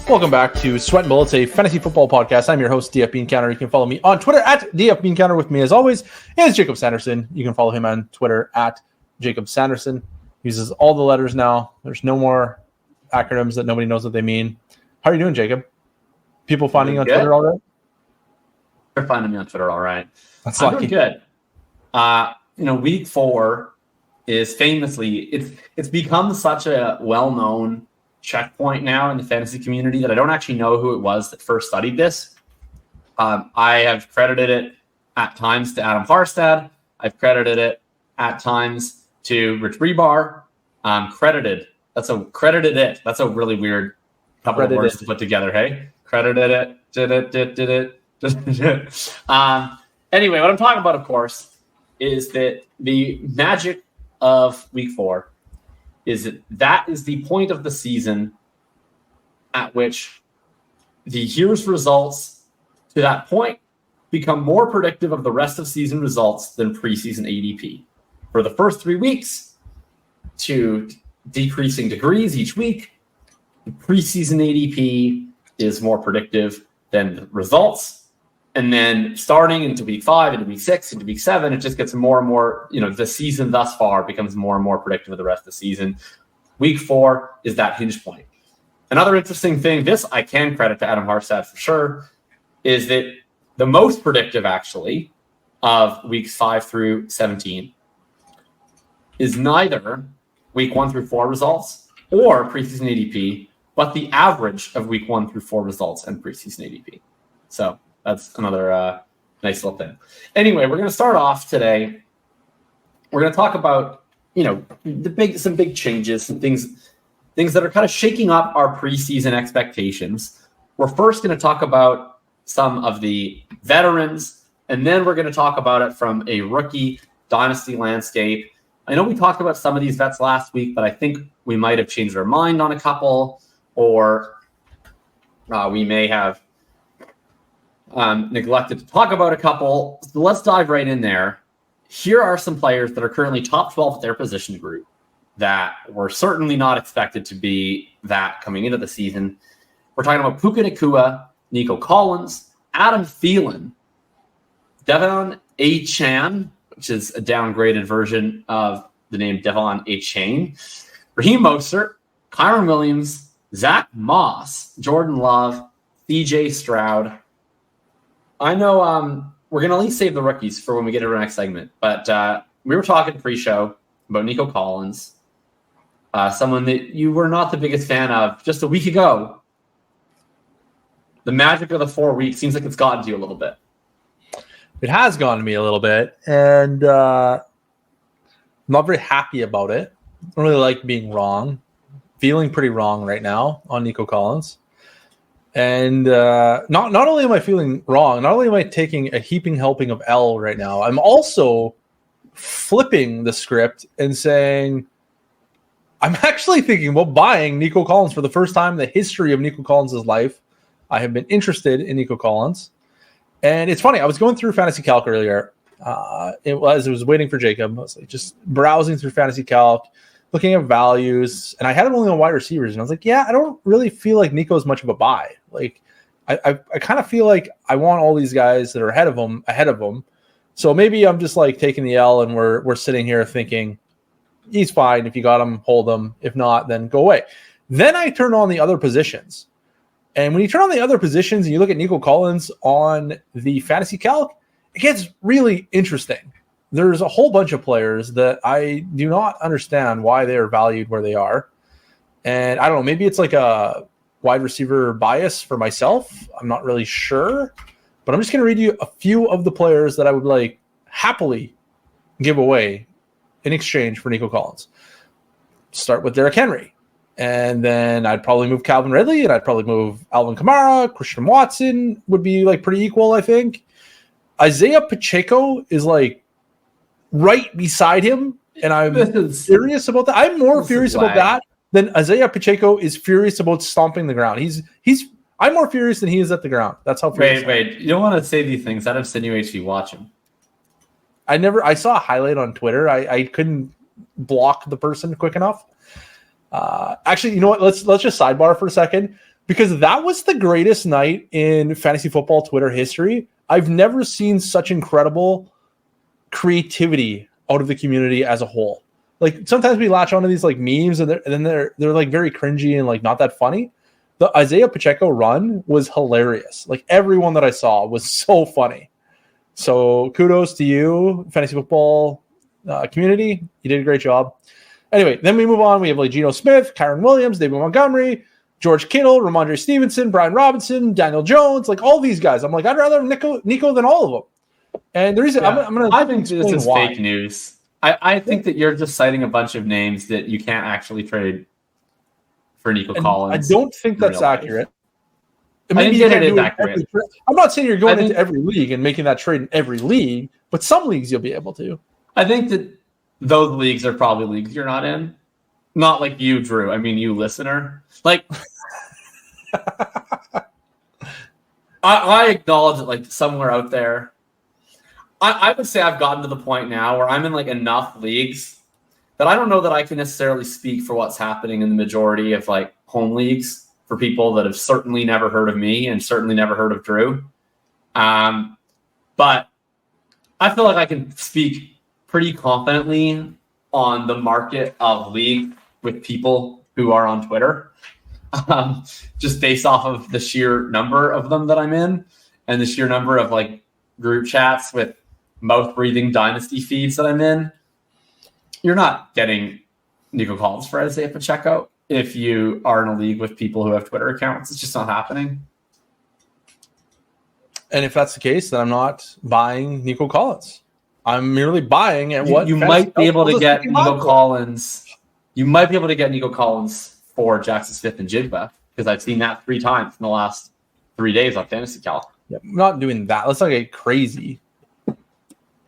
Welcome back to Sweatin' Bullets, a fantasy football podcast. I'm your host, DF Beancounter. You can follow me on Twitter at DF Beancounter. With me, as always, is Jacob Sanderson. You can follow him on Twitter at Jacob Sanderson. Uses all the letters now. There's no more acronyms that nobody knows what they mean. How are you doing, Jacob? People finding you on Twitter all right? They're finding me on Twitter all right. That's I'm lucky. doing good. Week 4 is famously it's become such a well-known checkpoint now in the fantasy community that I don't actually know who it was that first studied this. I have credited it at times to Adam Harstad. I've credited it at times to Rich Rebar. Credited. That's a really weird couple of words to put together. Hey, credited it. Did it. Anyway, what I'm talking about, of course, is that the magic of week 4 is that is the point of the season at which the year's results to that point become more predictive of the rest of season results than preseason ADP. For the first 3 weeks, to decreasing degrees each week, the preseason ADP is more predictive than the results. And then starting into week 5, into week 6, into week 7, it just gets more and more, the season thus far becomes more and more predictive of the rest of the season. Week 4 is that hinge point. Another interesting thing, this I can credit to Adam Harstad for sure, is that the most predictive actually of weeks 5 through 17 is neither week 1 through 4 results or preseason ADP, but the average of week 1 through 4 results and preseason ADP. So that's another nice little thing. Anyway, we're going to start off today. We're going to talk about, some big changes, some things that are kind of shaking up our preseason expectations. We're first going to talk about some of the veterans, and then we're going to talk about it from a rookie dynasty landscape. I know we talked about some of these vets last week, but I think we might have changed our mind on a couple, or we may have neglected to talk about a couple. So let's dive right in there. Here are some players that are currently top 12 at their position group that were certainly not expected to be that coming into the season. We're talking about Puka Nacua, Nico Collins, Adam Thielen, Devon Achane, which is a downgraded version of the name Devon Achane, Raheem Mostert, Kyron Williams, Zach Moss, Jordan Love, CJ Stroud. I know we're going to at least save the rookies for when we get to our next segment, but we were talking pre-show about Nico Collins, someone that you were not the biggest fan of just a week ago. The magic of the 4 weeks seems like it's gotten to you a little bit. It has gotten to me a little bit, and I'm not very happy about it. I don't really like being wrong. Feeling pretty wrong right now on Nico Collins. And not only am I feeling wrong, not only am I taking a heaping helping of L right now, I'm also flipping the script and saying I'm actually thinking about buying Nico Collins for the first time in the history of Nico Collins' life. I have been interested in Nico Collins. And it's funny, I was going through Fantasy Calc earlier. It was waiting for Jacob. I was just browsing through Fantasy Calc, looking at values, and I had him only on wide receivers. And I was like, I don't really feel like Nico's much of a buy. Like, I kind of feel like I want all these guys that are ahead of him. So maybe I'm just like taking the L, and we're sitting here thinking he's fine. If you got him, hold him. If not, then go away. Then I turn on the other positions. And when you turn on the other positions and you look at Nico Collins on the Fantasy Calc, it gets really interesting. There's a whole bunch of players that I do not understand why they are valued where they are. And I don't know, maybe it's like a wide receiver bias for myself. I'm not really sure. But I'm just going to read you a few of the players that I would like happily give away in exchange for Nico Collins. Start with Derrick Henry. And then I'd probably move Calvin Ridley, and I'd probably move Alvin Kamara. Christian Watson would be like pretty equal, I think. Isaiah Pacheco is like right beside him, and I'm furious about that. I'm more furious about that than Isaiah Pacheco is furious about stomping the ground. I'm more furious than he is at the ground. That's how furious. Wait. You don't want to say these things. That insinuates you watch him. I saw a highlight on Twitter. I couldn't block the person quick enough. Actually, you know what? Let's just sidebar for a second, because that was the greatest night in fantasy football Twitter history. I've never seen such incredible creativity out of the community as a whole. Like, sometimes we latch onto these like memes and then they're like very cringy and like not that funny. The Isaiah Pacheco run was hilarious. Like, everyone that I saw was so funny. So kudos to you, fantasy football community. You did a great job. Anyway, then we move on. We have like Geno Smith, Kyron Williams, David Montgomery, George Kittle, Ramondre Stevenson, Brian Robinson, Daniel Jones, like all these guys. I'm like, I'd rather have Nico than all of them. And the reason I think this is fake news. I think that you're just citing a bunch of names that you can't actually trade for Nico Collins. I don't think that's accurate. Maybe it is accurate. I'm not saying you're going into every league and making that trade in every league, but some leagues you'll be able to. I think that those leagues are probably leagues you're not in. Not like you, Drew. I mean, you listener. Like, I acknowledge that, like, somewhere out there, I would say I've gotten to the point now where I'm in like enough leagues that I don't know that I can necessarily speak for what's happening in the majority of like home leagues for people that have certainly never heard of me and certainly never heard of Drew. But I feel like I can speak pretty confidently on the market of league with people who are on Twitter, just based off of the sheer number of them that I'm in and the sheer number of like group chats with mouth-breathing dynasty feeds that I'm in. You're not getting Nico Collins for Isaiah Pacheco if you are in a league with people who have Twitter accounts. It's just not happening. And if that's the case, then I'm not buying Nico Collins. I'm merely buying at what you might be able to get Nico Collins. You might be able to get Nico Collins for Jaxon Smith and Jigba, because I've seen that 3 times in the last 3 days on Fantasy Cal. Yeah, I'm not doing that. Let's not get crazy.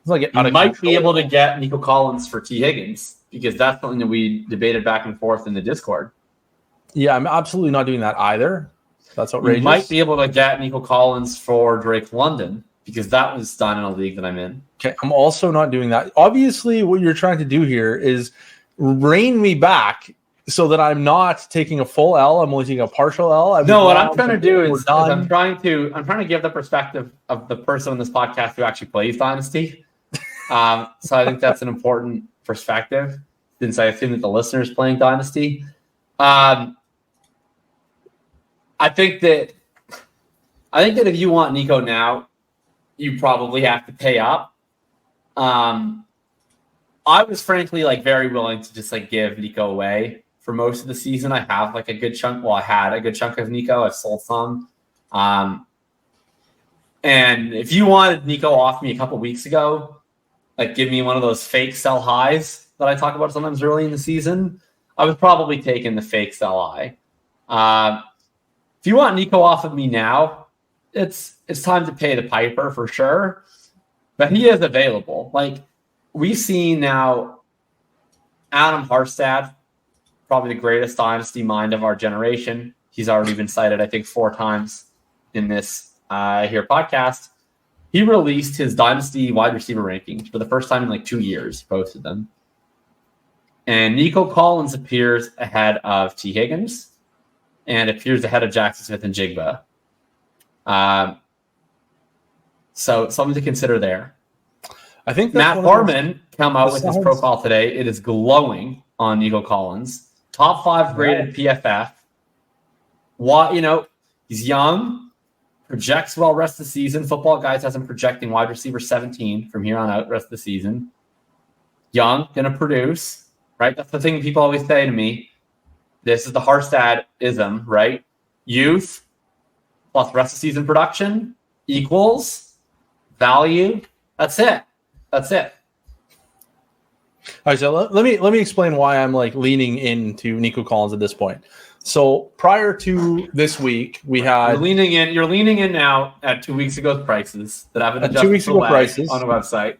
You might be able to get Nico Collins for T. Higgins, because that's something that we debated back and forth in the Discord. Yeah, I'm absolutely not doing that either. That's outrageous. You might be able to get Nico Collins for Drake London, because that was done in a league that I'm in. Okay, I'm also not doing that. Obviously, what you're trying to do here is rein me back so that I'm not taking a full L. I'm only taking a partial L. What I'm trying to do is I'm trying to give the perspective of the person on this podcast who actually plays Dynasty. So I think that's an important perspective, since I assume that the listener is playing Dynasty. I think that if you want Nico now, you probably have to pay up. I was frankly like very willing to just like give Nico away for most of the season. I have like a good chunk. Well, I had a good chunk of Nico. I've sold some. And if you wanted Nico off me a couple weeks ago, like give me one of those fake sell highs that I talk about sometimes early in the season, I was probably taking the fake sell high. If you want Nico off of me now, it's time to pay the piper for sure. But he is available. Like, we've seen now Adam Harstad, probably the greatest dynasty mind of our generation. He's already been cited, I think, 4 times in this here podcast. He released his dynasty wide receiver rankings for the first time in like 2 years. He posted them. And Nico Collins appears ahead of T. Higgins and appears ahead of Jaxon Smith and Jigba. So something to consider there. I think Matt Harmon come out with his profile today. It is glowing on Nico Collins. Top 5 graded PFF. He's young, projects well rest of the season. Football Guys has him projecting wide receiver 17 from here on out rest of the season. Young, gonna produce, right? That's the thing people always say to me. This is the Harstad-ism, right? Youth plus rest of season production equals value. That's it. All right, so let me explain why I'm like leaning into Nico Collins at this point. So prior to this week, we had you're leaning in now at 2 weeks ago's prices that haven't adjusted 2 weeks ago prices on the website.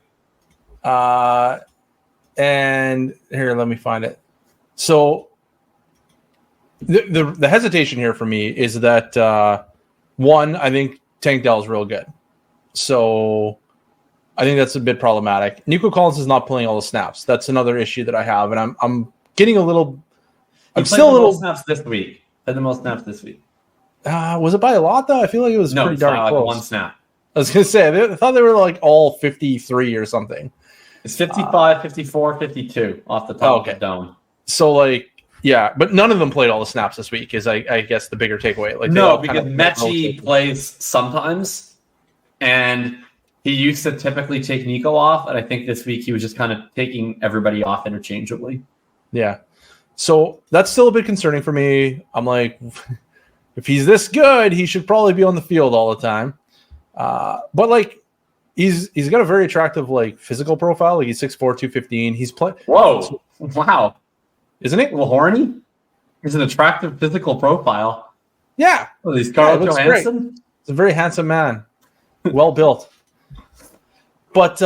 And here, let me find it. So the hesitation here for me is that one, I think Tank Dell's real good. So I think that's a bit problematic. Nico Collins is not playing all the snaps. That's another issue that I have, and I'm getting a little. I'm still a little snaps this week. Had the most snaps this week. Was it by a lot though? I feel like it was pretty darn close. One snap. I was gonna say I thought they were like all 53 or something. It's 55, 54, 52 off the top of the dome. So like, yeah, but none of them played all the snaps this week. Is I guess the bigger takeaway. Like no, because Mechie plays sometimes, and he used to typically take Nico off, and I think this week he was just kind of taking everybody off interchangeably. Yeah. So that's still a bit concerning for me. I'm like, if he's this good, he should probably be on the field all the time. But like, he's got a very attractive like physical profile. Like he's 6'4", 215. He's Whoa! Wow! Isn't it? A little horny? He's an attractive physical profile. Yeah. Oh, he's Carl Johansson. He's a very handsome man. Well built. But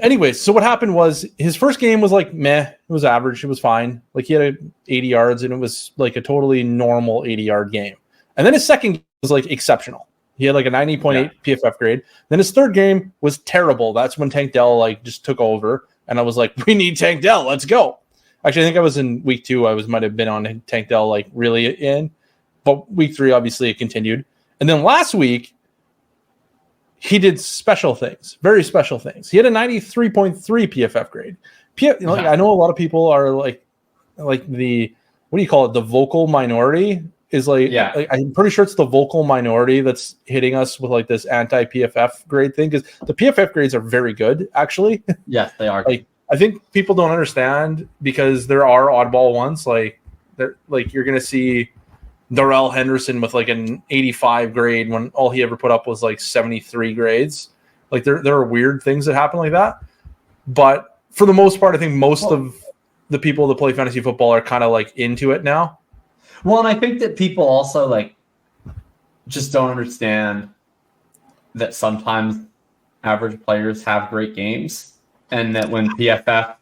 anyways, so what happened was his first game was like meh. It was average. It was fine. Like he had 80 yards and it was like a totally normal 80-yard game. And then his second game was like exceptional. He had like a 90.8 PFF grade. Then his third game was terrible. That's when Tank Dell like just took over. And I was like, we need Tank Dell. Let's go. Actually, I think I was in week 2. I might have been on Tank Dell like really in. But week 3, obviously, it continued. And then last week, he did special things, very special things. He had a 93.3 PFF grade. I know a lot of people are like the, what do you call it? The vocal minority is like, I'm pretty sure it's the vocal minority that's hitting us with like this anti-PFF grade thing. Because the PFF grades are very good, actually. Yes, they are. Like, I think people don't understand because there are oddball ones. Like you're going to see Darrell Henderson with like an 85 grade when all he ever put up was like 73 grades. Like there are weird things that happen like that. But for the most part, I think most of the people that play fantasy football are kind of like into it now. Well, and I think that people also like just don't understand that sometimes average players have great games, and that when PFF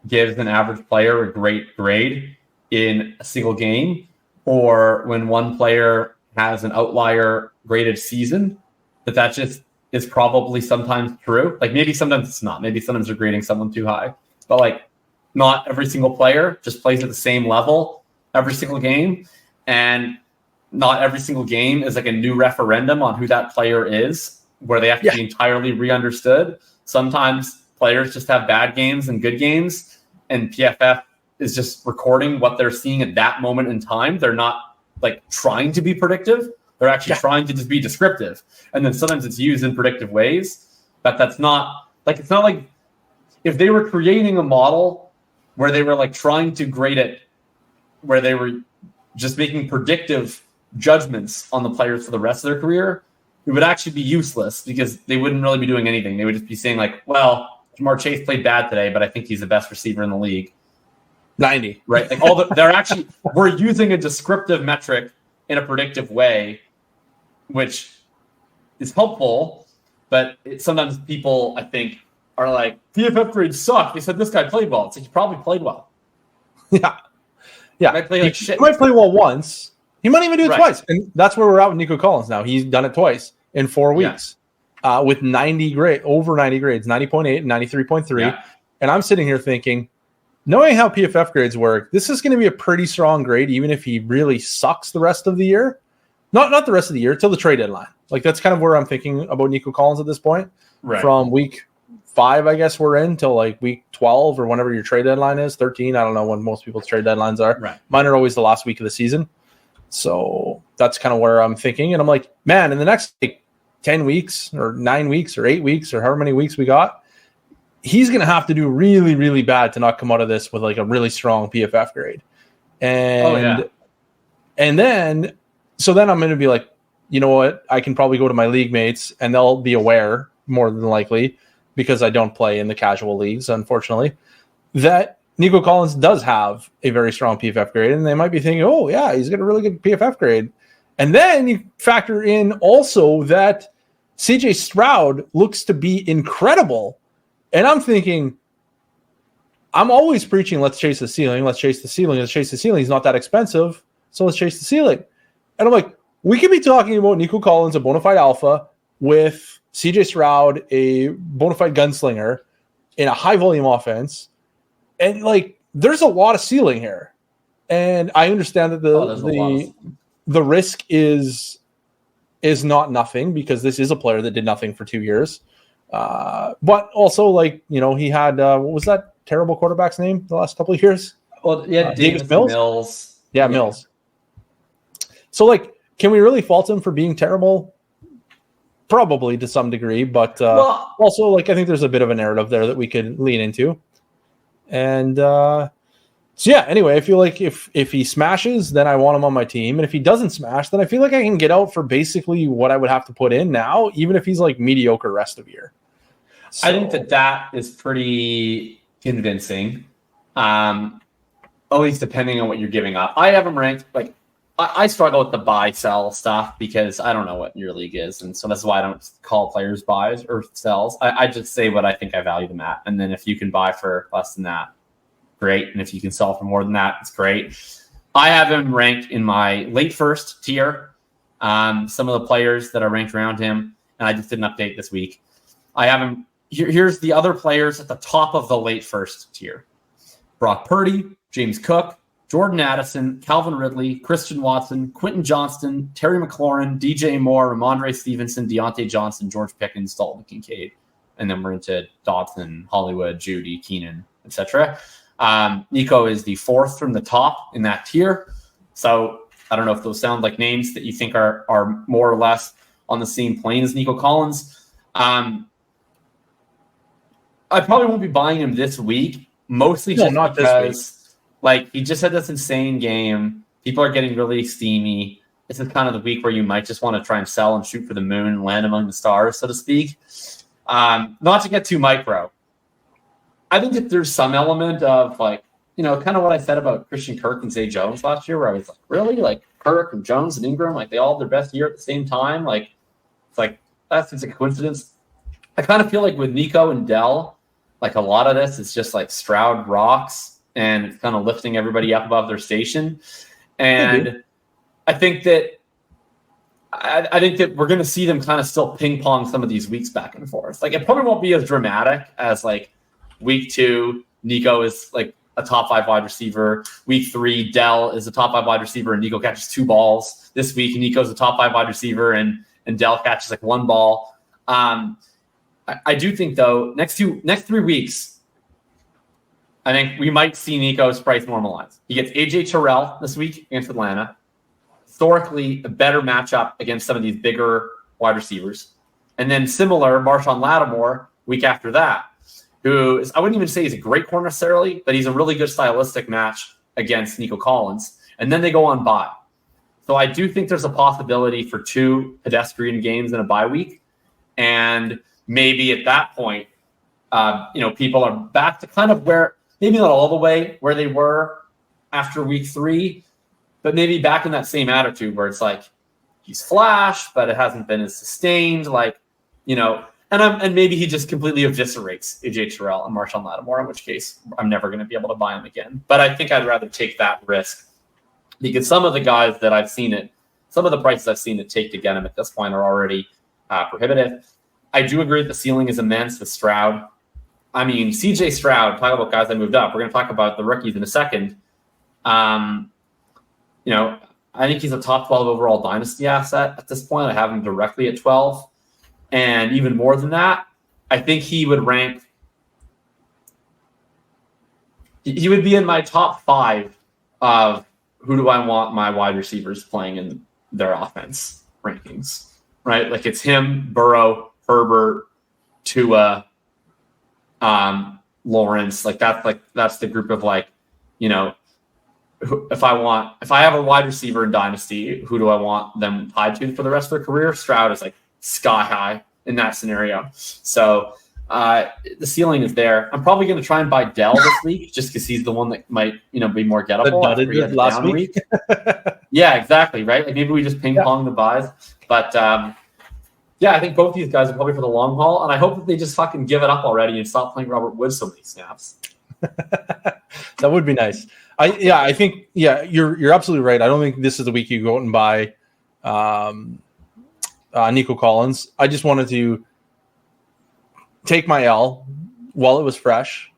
gives an average player a great grade in a single game, or when one player has an outlier graded season, that just is probably sometimes true. Like maybe sometimes it's not. Maybe sometimes they're grading someone too high. But like not every single player just plays at the same level every single game. And not every single game is like a new referendum on who that player is, where they have to be entirely re-understood. Sometimes players just have bad games and good games, and PFF is just recording what they're seeing at that moment in time. They're not like trying to be predictive. They're actually trying to just be descriptive. And then sometimes it's used in predictive ways, but that's not like, it's not like if they were creating a model where they were like trying to grade it, where they were just making predictive judgments on the players for the rest of their career, it would actually be useless because they wouldn't really be doing anything. They would just be saying like, well, Jamar Chase played bad today, but I think he's the best receiver in the league. 90. Right. Like we're using a descriptive metric in a predictive way, which is helpful, but sometimes people, I think, are like, PFF grades suck. They said this guy played well. It's like, he probably played well. Yeah. Yeah. He might play like shit. He might play well once. He might even do it twice. And that's where we're at with Nico Collins now. He's done it twice in 4 weeks with 90 grades, over 90 grades, 90.8 and 93.3. Yeah. And I'm sitting here thinking, knowing how PFF grades work, this is going to be a pretty strong grade, even if he really sucks the rest of the year. Not the rest of the year, till the trade deadline. Like that's kind of where I'm thinking about Nico Collins at this point. Right. From week 5, I guess we're in, till like week 12 or whenever your trade deadline is, 13. I don't know when most people's trade deadlines are. Right. Mine are always the last week of the season. So that's kind of where I'm thinking. And I'm like, man, in the next like 10 weeks or 9 weeks or 8 weeks or however many weeks we got, he's going to have to do really, really bad to not come out of this with like a really strong PFF grade. And then I'm going to be like, you know what? I can probably go to my league mates and they'll be aware more than likely, because I don't play in the casual leagues, unfortunately, that Nico Collins does have a very strong PFF grade. And they might be thinking, oh yeah, he's got a really good PFF grade. And then you factor in also that CJ Stroud looks to be incredible. And I'm thinking, I'm always preaching, let's chase the ceiling, let's chase the ceiling, let's chase the ceiling. He's not that expensive, so let's chase the ceiling. And I'm like, we could be talking about Nico Collins, a bona fide alpha, with CJ Stroud, a bona fide gunslinger in a high volume offense. And like, there's a lot of ceiling here. And I understand that the risk is not nothing, because this is a player that did nothing for 2 years. But also, like, you know, he had, what was that terrible quarterback's name the last couple of years? Well, yeah, Davis Mills. Yeah, Mills. So, like, can we really fault him for being terrible? Probably to some degree, but also, like, I think there's a bit of a narrative there that we could lean into. And so, yeah, anyway, I feel like if he smashes, then I want him on my team. And if he doesn't smash, then I feel like I can get out for basically what I would have to put in now, even if he's like mediocre rest of year. So, I think that is pretty convincing. At least depending on what you're giving up. I have him ranked, like, I struggle with the buy-sell stuff because I don't know what your league is. And so that's why I don't call players buys or sells. I just say what I think I value them at. And then if you can buy for less than that, great. And if you can sell for more than that, it's great. I have him ranked in my late first tier. Some of the players that are ranked around him, and I just did an update this week. I have him. Here's the other players at the top of the late first tier. Brock Purdy, James Cook, Jordan Addison, Calvin Ridley, Christian Watson, Quentin Johnston, Terry McLaurin, DJ Moore, Ramondre Stevenson, Deontay Johnson, George Pickens, Dalton Kincaid. And then we're into Dodson, Hollywood, Judy, Keenan, etc. Nico is the fourth from the top in that tier. So I don't know if those sound like names that you think are more or less on the same plane as Nico Collins. I probably won't be buying him this week, mostly just not because like he just had this insane game. People are getting really steamy. This is kind of the week where you might just want to try and sell and shoot for the moon and land among the stars, so to speak. Not to get too micro. I think that there's some element of, like, you know, kind of what I said about Christian Kirk and Zay Jones last year, where I was like, really? Like, Kirk and Jones and Ingram, like, they all had their best year at the same time? Like, it's like, that's just a coincidence. I kind of feel like with Nico and Dell, like, a lot of this is just like Stroud rocks and it's kind of lifting everybody up above their station. And I think that we're going to see them kind of still ping pong some of these weeks back and forth. Like, it probably won't be as dramatic as like week 2, Nico is like a top 5 wide receiver. Week 3, Dell is a top 5 wide receiver and Nico catches 2 balls. This week, Nico's a top 5 wide receiver and Dell catches like 1 ball. I do think, though, next 3 weeks, I think we might see Nico's price normalize. He gets AJ Terrell this week against Atlanta. Historically, a better matchup against some of these bigger wide receivers. And then similar, Marshawn Lattimore week after that, who is, I wouldn't even say he's a great corner necessarily, but he's a really good stylistic match against Nico Collins. And then they go on bye. So I do think there's a possibility for 2 pedestrian games in a bye week. And maybe at that point, people are back to kind of where, maybe not all the way where they were after week 3, but maybe back in that same attitude where it's like he's flashed, but it hasn't been as sustained. Like, you know, and maybe he just completely eviscerates AJ Terrell and Marshawn Lattimore, in which case I'm never going to be able to buy him again. But I think I'd rather take that risk because some of the guys that I've seen it, some of the prices I've seen it take to get him at this point are already prohibitive. I do agree that the ceiling is immense with Stroud. I mean, CJ Stroud, talk about guys that moved up. We're going to talk about the rookies in a second. I think he's a top 12 overall dynasty asset at this point. I have him directly at 12. And even more than that, I think he would rank. He would be in my top 5 of who do I want my wide receivers playing in their offense rankings, right? Like it's him, Burrow, Herbert, Tua, Lawrence. That's the group of if I have a wide receiver in Dynasty, who do I want them tied to for the rest of their career? Stroud is like sky high in that scenario. So the ceiling is there. I'm probably going to try and buy Dell this week just because he's the one that might, be more gettable. Last week. Yeah, exactly. Right. Like maybe we just ping pong the buys, but I think both these guys are probably for the long haul, and I hope that they just fucking give it up already and stop playing Robert Woods so many snaps. That would be nice. I think you're absolutely right. I don't think this is the week you go out and buy Nico Collins. I just wanted to take my L while it was fresh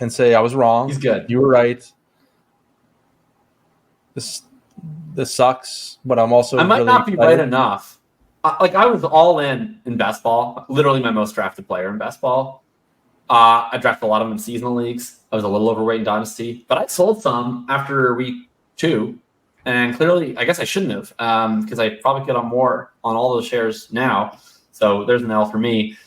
and say I was wrong. He's good. You were right. This sucks, but I'm also I might really not be excited. right enough. I was all in best ball. Literally my most drafted player in best ball. I drafted a lot of them in seasonal leagues. I was a little overweight in Dynasty, but I sold some after week 2. And clearly, I guess I shouldn't have, because I probably could have more on all those shares now. So there's an L for me.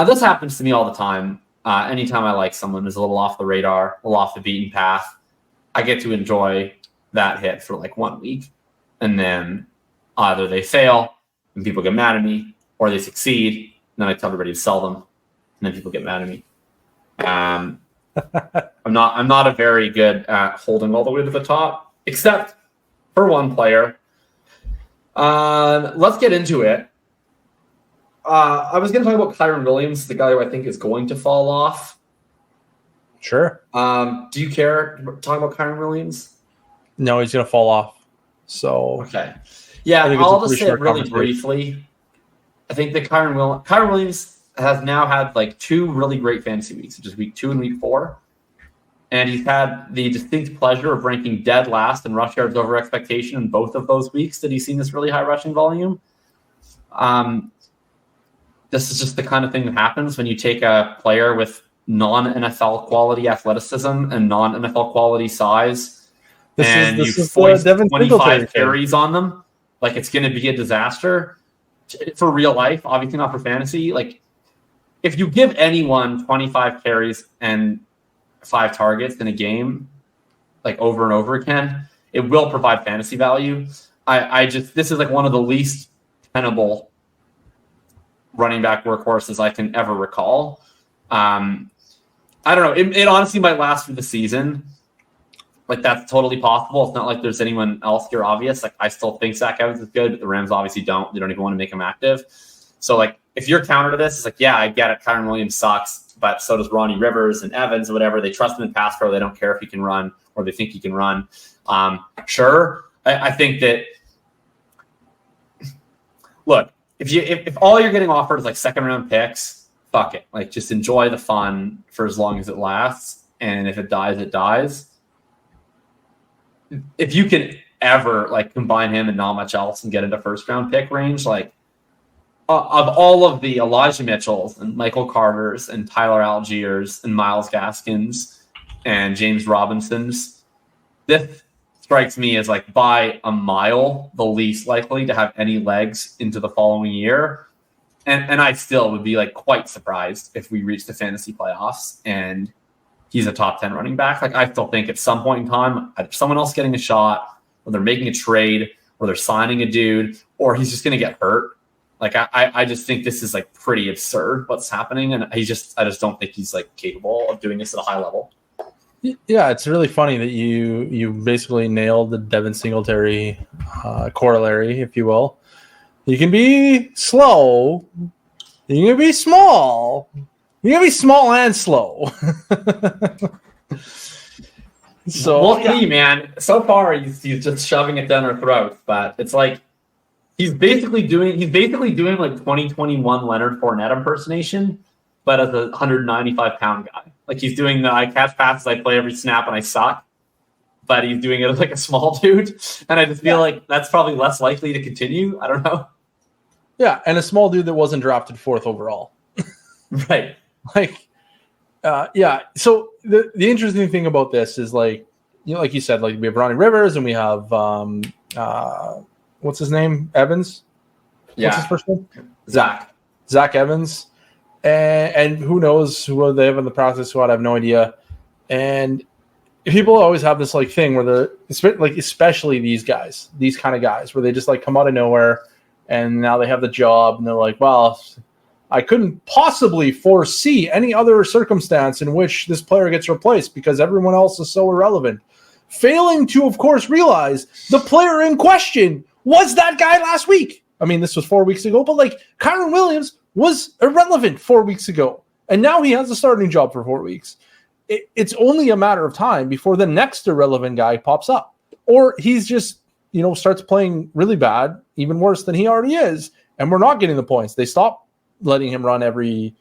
This happens to me all the time. Anytime I like someone who's a little off the radar, a little off the beaten path, I get to enjoy that hit for like 1 week. And then either they fail and people get mad at me, or they succeed, and then I tell everybody to sell them, and then people get mad at me. I'm not a very good at holding all the way to the top, except for one player. Let's get into it. I was going to talk about Kyron Williams, the guy who I think is going to fall off. Sure. Do you care talking about Kyron Williams? No, he's going to fall off. So Okay. Yeah, I think it's a I'll pretty just say short it really conversation. briefly. I think that Kyron Williams has now had like 2 really great fantasy weeks, which is week 2 and week 4. And he's had the distinct pleasure of ranking dead last in rush yards over expectation in both of those weeks that he's seen this really high rushing volume. This is just the kind of thing that happens when you take a player with non-NFL quality athleticism and non-NFL quality size, and you foist Devin 25 carries on them. Like, it's going to be a disaster for real life, obviously not for fantasy. Like, if you give anyone 25 carries and 5 targets in a game, like over and over again, it will provide fantasy value. This is like one of the least tenable running back workhorses I can ever recall. I don't know. It honestly might last through the season. Like, that's totally possible. It's not like there's anyone else here obvious. Like, I still think Zach Evans is good, but the Rams obviously don't. They don't even want to make him active. So, like, if your counter to this is like, yeah, I get it, Kyron Williams sucks, but so does Ronnie Rivers and Evans or whatever. They trust him in pass pro. They don't care if he can run or they think he can run. Sure. I think that, look, if all you're getting offered is like 2nd-round picks, fuck it. Like, just enjoy the fun for as long as it lasts. And if it dies, it dies. If you can ever like combine him and not much else and get into 1st-round pick range, like of all of the Elijah Mitchells and Michael Carters and Tyler Algiers and Myles Gaskins and James Robinsons, this strikes me as like by a mile the least likely to have any legs into the following year. And I still would be like quite surprised if we reach the fantasy playoffs and he's a top 10 running back. Like, I still think at some point in time, either someone else getting a shot, or they're making a trade, or they're signing a dude, or he's just going to get hurt. Like, I just think this is like pretty absurd what's happening. And I just don't think he's like capable of doing this at a high level. Yeah, it's really funny that you basically nailed the Devin Singletary corollary, if you will. You can be slow. You can be small. You can be small and slow. So we'll see, man. So far, he's just shoving it down our throats. But it's like he's basically doing like 2021 Leonard Fournette impersonation, but as a 195-pound guy. Like, he's doing the I catch passes, I play every snap, and I suck. But he's doing it as like a small dude, and I just feel like that's probably less likely to continue. I don't know. Yeah, and a small dude that wasn't drafted 4th overall. Right. Like, yeah. So the interesting thing about this is, like, you know, like you said, like, we have Ronnie Rivers and we have what's his name? Evans. Yeah. What's his first name? Zach Evans. And who knows who they have in the practice squad? I have no idea. And people always have this like thing where they're like, especially these guys, these kind of guys, where they just like come out of nowhere and now they have the job and they're like, well, I couldn't possibly foresee any other circumstance in which this player gets replaced because everyone else is so irrelevant. Failing to, of course, realize the player in question was that guy last week. I mean, this was 4 weeks ago, but like Kyron Williams was irrelevant 4 weeks ago. And now he has a starting job for 4 weeks. It's only a matter of time before the next irrelevant guy pops up. Or he's just, starts playing really bad, even worse than he already is. and we're not getting the points. They stopped letting him run every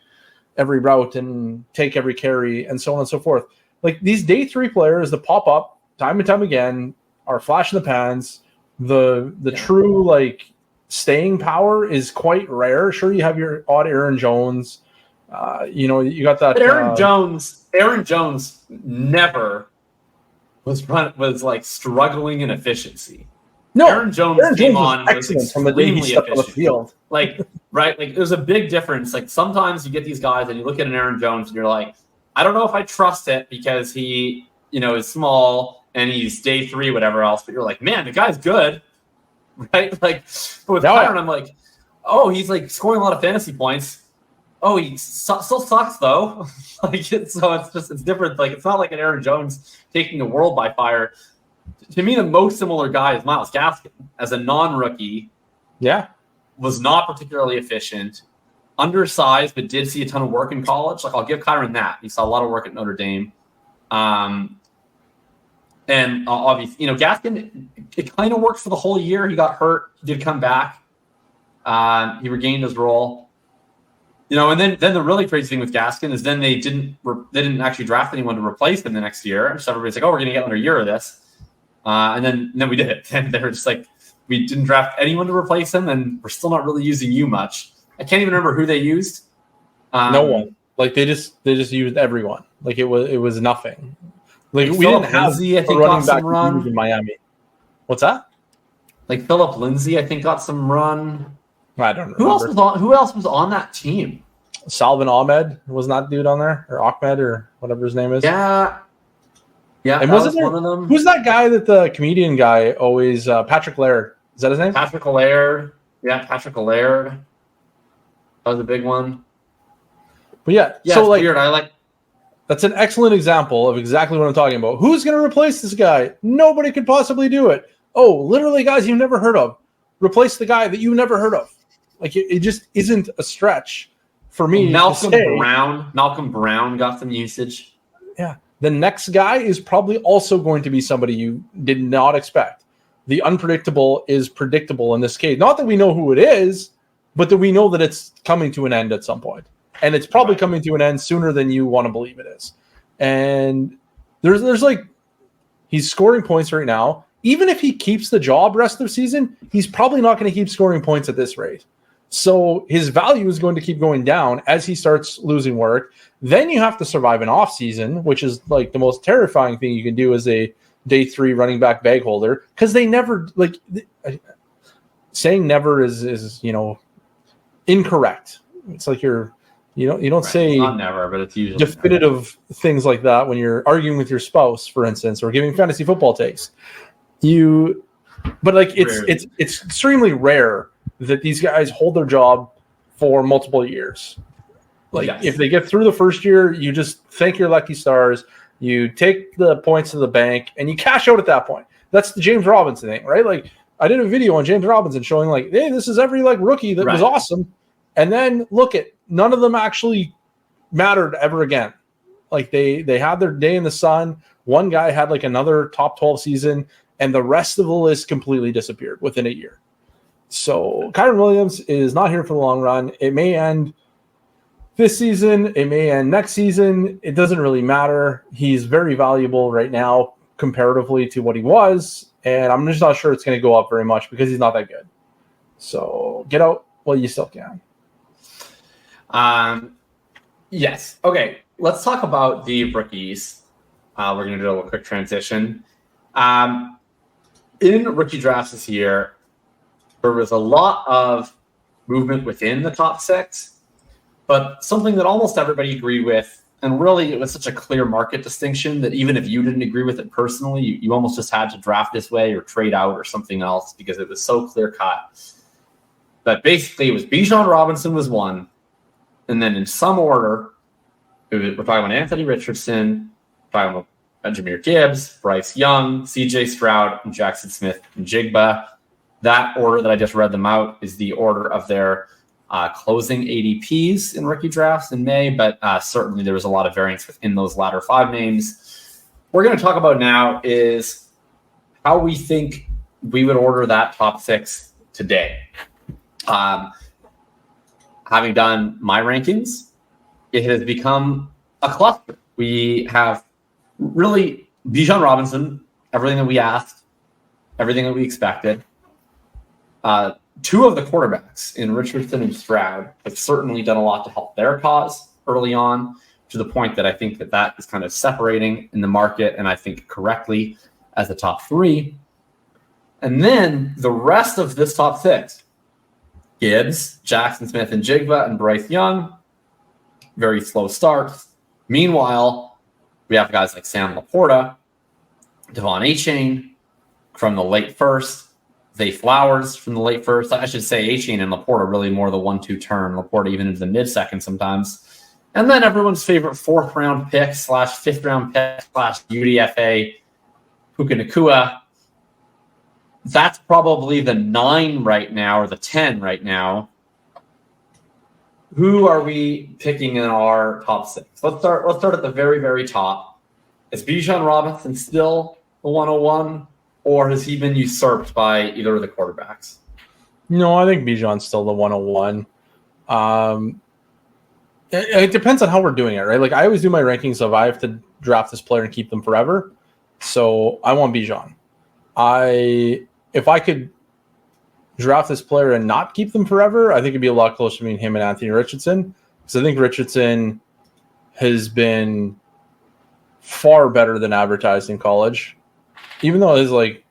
route and take every carry and so on and so forth. Like these day 3 players that pop up time and time again are flash in the pans. The true like staying power is quite rare. Sure, you have your odd Aaron Jones. You got that. But Aaron Jones never was like struggling in efficiency. No, Aaron Jones came on was excellent from the day he stepped on the field. Like, right? Like, there's a big difference. Like, sometimes you get these guys and you look at an Aaron Jones and you're like, I don't know if I trust it because he, is small and he's day 3, whatever else. But you're like, man, the guy's good, right? Like, but with Kyron, I'm like, oh, he's like scoring a lot of fantasy points. Oh, he still sucks though. It's different. Like, it's not like an Aaron Jones taking the world by fire. To me, the most similar guy is Myles Gaskin. As a non-rookie, was not particularly efficient, undersized, but did see a ton of work in college. Like, I'll give Kyron that. He saw a lot of work at Notre Dame. And obviously, Gaskin, it kind of worked for the whole year. He got hurt, did come back. He regained his role. And then the really crazy thing with Gaskin is then they didn't actually draft anyone to replace him the next year. So everybody's like, oh, we're going to get another year of this. And then we did it. And they were just like, we didn't draft anyone to replace him, and we're still not really using you much. I can't even remember who they used. No one. Like they just used everyone. Like it was nothing. Like we Phillip didn't have Lindsay, I think, running got back some run in Miami. What's that? Like Phillip Lindsay, I think, got some run. I don't know. Who else was on that team? Salvin Ahmed was not dude on there, or Ahmed, or whatever his name is. Yeah. And wasn't there one of them? Who's that guy that the comedian guy always? Patrick Laird. Is that his name? Patrick Laird. Yeah, Patrick Laird. That was a big one. But yeah, so like weird. That's an excellent example of exactly what I'm talking about. Who's going to replace this guy? Nobody could possibly do it. Oh, literally, guys you've never heard of. Replace the guy that you've never heard of. Like it just isn't a stretch for me. Malcolm Brown got some usage. Yeah. The next guy is probably also going to be somebody you did not expect. The unpredictable is predictable in this case. Not that we know who it is, but that we know that it's coming to an end at some point. And it's probably coming to an end sooner than you want to believe it is. And there's like, he's scoring points right now. Even if he keeps the job rest of the season, he's probably not going to keep scoring points at this rate. So his value is going to keep going down as he starts losing work. Then you have to survive an off season, which is like the most terrifying thing you can do as a day 3 running back bag holder. Because they never saying never is incorrect. It's like you don't say not never, but it's usually definitive things like that when you're arguing with your spouse, for instance, or giving fantasy football takes. But it's extremely rare that these guys hold their job for multiple years. If they get through the first year, you just thank your lucky stars. You take the points to the bank and you cash out at that point. That's the James Robinson thing, right? Like I did a video on James Robinson showing like, hey, this is every like rookie that was awesome. And then look at none of them actually mattered ever again. Like they had their day in the sun. One guy had like another top 12 season, and the rest of the list completely disappeared within a year. So Kyron Williams is not here for the long run. It may end this season. It may end next season. It doesn't really matter. He's very valuable right now comparatively to what he was. And I'm just not sure it's going to go up very much because he's not that good. So get out while you still can. Yes. Okay. Let's talk about the rookies. We're going to do a little quick transition. In rookie drafts this year, there was a lot of movement within the top 6, but something that almost everybody agreed with, and really it was such a clear market distinction that even if you didn't agree with it personally, you almost just had to draft this way or trade out or something else because it was so clear cut. But basically it was Bijan Robinson was one, and then in some order, we're talking about Anthony Richardson, we're talking about Jahmyr Gibbs, Bryce Young, CJ Stroud, and Jackson Smith and Jigba. That order that I just read them out is the order of their closing ADPs in rookie drafts in May, but certainly there was a lot of variance within those latter 5 names. What we're going to talk about now is how we think we would order that top 6 today. having done my rankings, it has become a cluster. We have really Bijan Robinson, everything that we asked, everything that we expected. Two of the quarterbacks in Richardson and Stroud have certainly done a lot to help their cause early on, to the point that I think that is kind of separating in the market, and I think correctly, as the top three. And then the rest of this top six, Gibbs, Jaxon Smith and Jigba, and Bryce Young, very slow starts. Meanwhile, we have guys like Sam Laporta, Devon Achane from the late first, Zay Flowers from the late first. I should say Achane and Laporta really more the 1-2 turn. Laporta even into the mid-second sometimes. And then everyone's favorite 4th-round pick / 5th-round pick / UDFA, Puka Nacua. That's probably the 9 right now, or the 10 right now. Who are we picking in our top 6? Let's start at the very, very top. Is Bijan Robinson still the 101, or has he been usurped by either of the quarterbacks? No, I think Bijan's still the 101. It depends on how we're doing it, right? Like, I always do my rankings of I have to draft this player and keep them forever. So I want Bijan. If I could draft this player and not keep them forever, I think it'd be a lot closer between him and Anthony Richardson. Because I think Richardson has been far better than advertised in college. Even though it's like,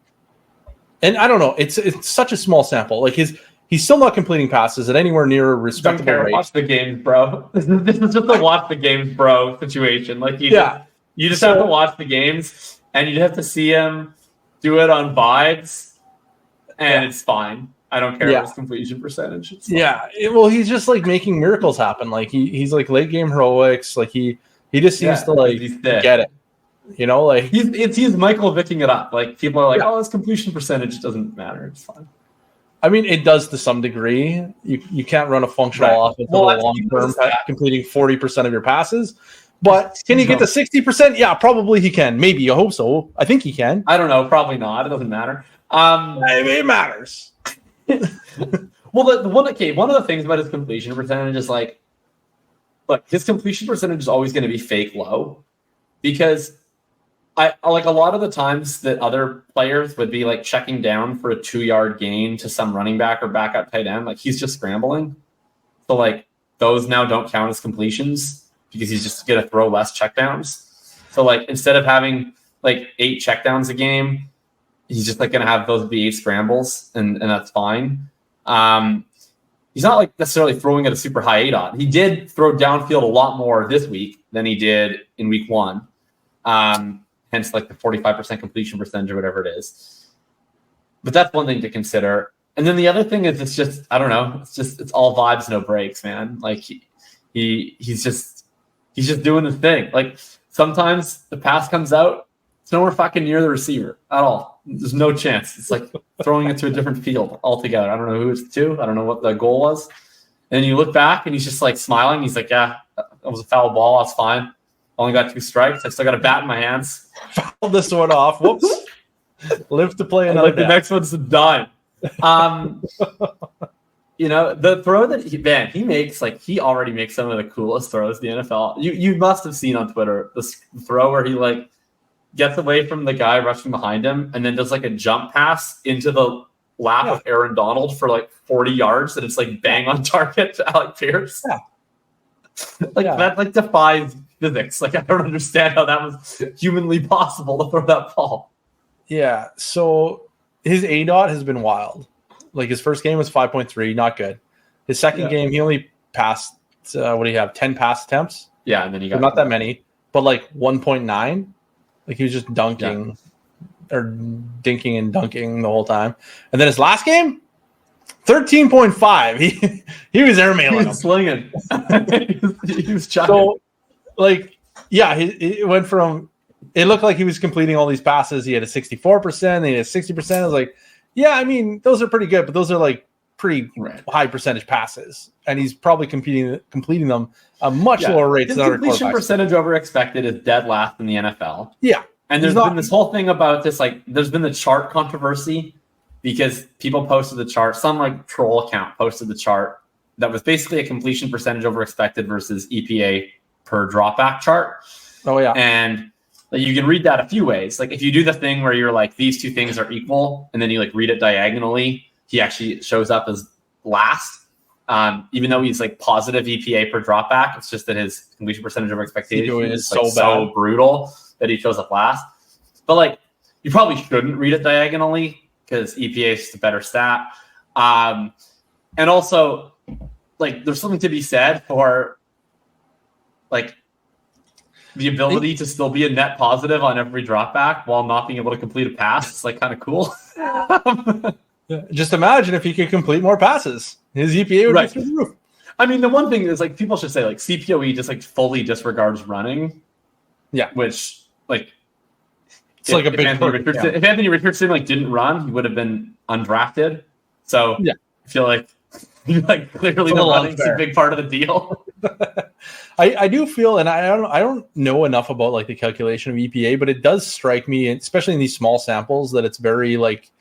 and I don't know, it's such a small sample. Like he's still not completing passes at anywhere near a respectable rate. Watch the games, bro. This is just a watch the games, bro situation. Like you just have to watch the games, and you have to see him do it on vibes, and it's fine. I don't care about his completion percentage. Well, he's just like making miracles happen. Like he's like late game heroics. Like he just seems to like get it. You know, like he's Michael Vicking it up. Like people are like, oh, his completion percentage doesn't matter. It's fine. I mean, it does to some degree. You can't run a functional offense over the long term, completing 40% of your passes. But can he get to 60%? Yeah, probably he can. Maybe. I hope so. I think he can. I don't know. Probably not. It doesn't matter. It matters. Well, one of the things about his completion percentage is like, look, his completion percentage is always going to be fake low, because I like a lot of the times that other players would be like checking down for a 2-yard gain to some running back or backup tight end. Like he's just scrambling. So like those now don't count as completions because he's just going to throw less checkdowns. So like instead of having like 8 checkdowns a game, he's just like going to have those be 8 scrambles, and that's fine. He's not like necessarily throwing at a super high ADOT. He did throw downfield a lot more this week than he did in week 1. Hence like the 45% completion percentage or whatever it is. But that's one thing to consider. And then the other thing is it's just, I don't know, it's all vibes, no breaks, man. Like he's just doing his thing. Like sometimes the pass comes out, it's nowhere fucking near the receiver at all. There's no chance. It's like throwing it to a different field altogether. I don't know who it's to. I don't know what the goal was. And you look back and he's just like smiling. He's like, yeah, that was a foul ball. That's fine. Only got 2 strikes. I still got a bat in my hands. Foul this one off. Whoops. Live to play another. Like the next one's a dime. You know, the throw that he makes, like he already makes some of the coolest throws in the NFL. You must have seen on Twitter the throw where he like gets away from the guy rushing behind him and then does like a jump pass into the lap of Aaron Donald for like 40 yards, and it's like bang on target to Alec Pierce. That like defies physics. Like I don't understand how that was humanly possible to throw that ball. Yeah, so his ADOT has been wild. Like his first game was 5.3, not good. His second game, he only passed, 10 pass attempts? Yeah, and then he got not that many, but like 1.9. Like he was just dunking or dinking and dunking the whole time. And then his last game, 13.5. He was airmailing. He was slinging. he was chucking. So, like, yeah, it went from, it looked like he was completing all these passes. He had a 64%, then he had a 60%. I was like, yeah, I mean, those are pretty good, but those are like pretty high percentage passes. And he's probably completing them at much lower rates than other quarterbacks. Completion percentage over expected is dead last in the NFL. Yeah. And there's been this whole thing about this, like, there's been the chart controversy because people posted the chart. Some like troll account posted the chart that was basically a completion percentage over expected versus EPA per dropback chart. Oh yeah. And you can read that a few ways. Like if you do the thing where you're like, these two things are equal, and then you like read it diagonally, he actually shows up as last. Even though he's like positive EPA per dropback, it's just that his completion percentage over expectation is like so brutal that he shows up last. But like, you probably shouldn't read it diagonally because EPA is the better stat. And also, like, there's something to be said for like the ability to still be a net positive on every dropback while not being able to complete a pass. It's like kind of cool. Just imagine if he could complete more passes. His EPA would be through the roof. I mean, the one thing is like people should say like CPOE just like fully disregards running. Yeah. Which like it's like a big if Anthony Richardson like didn't run, he would have been undrafted. So yeah. I feel like clearly the running's a big part of the deal. I do feel, and I don't know enough about like the calculation of EPA, but it does strike me, especially in these small samples, that it's very like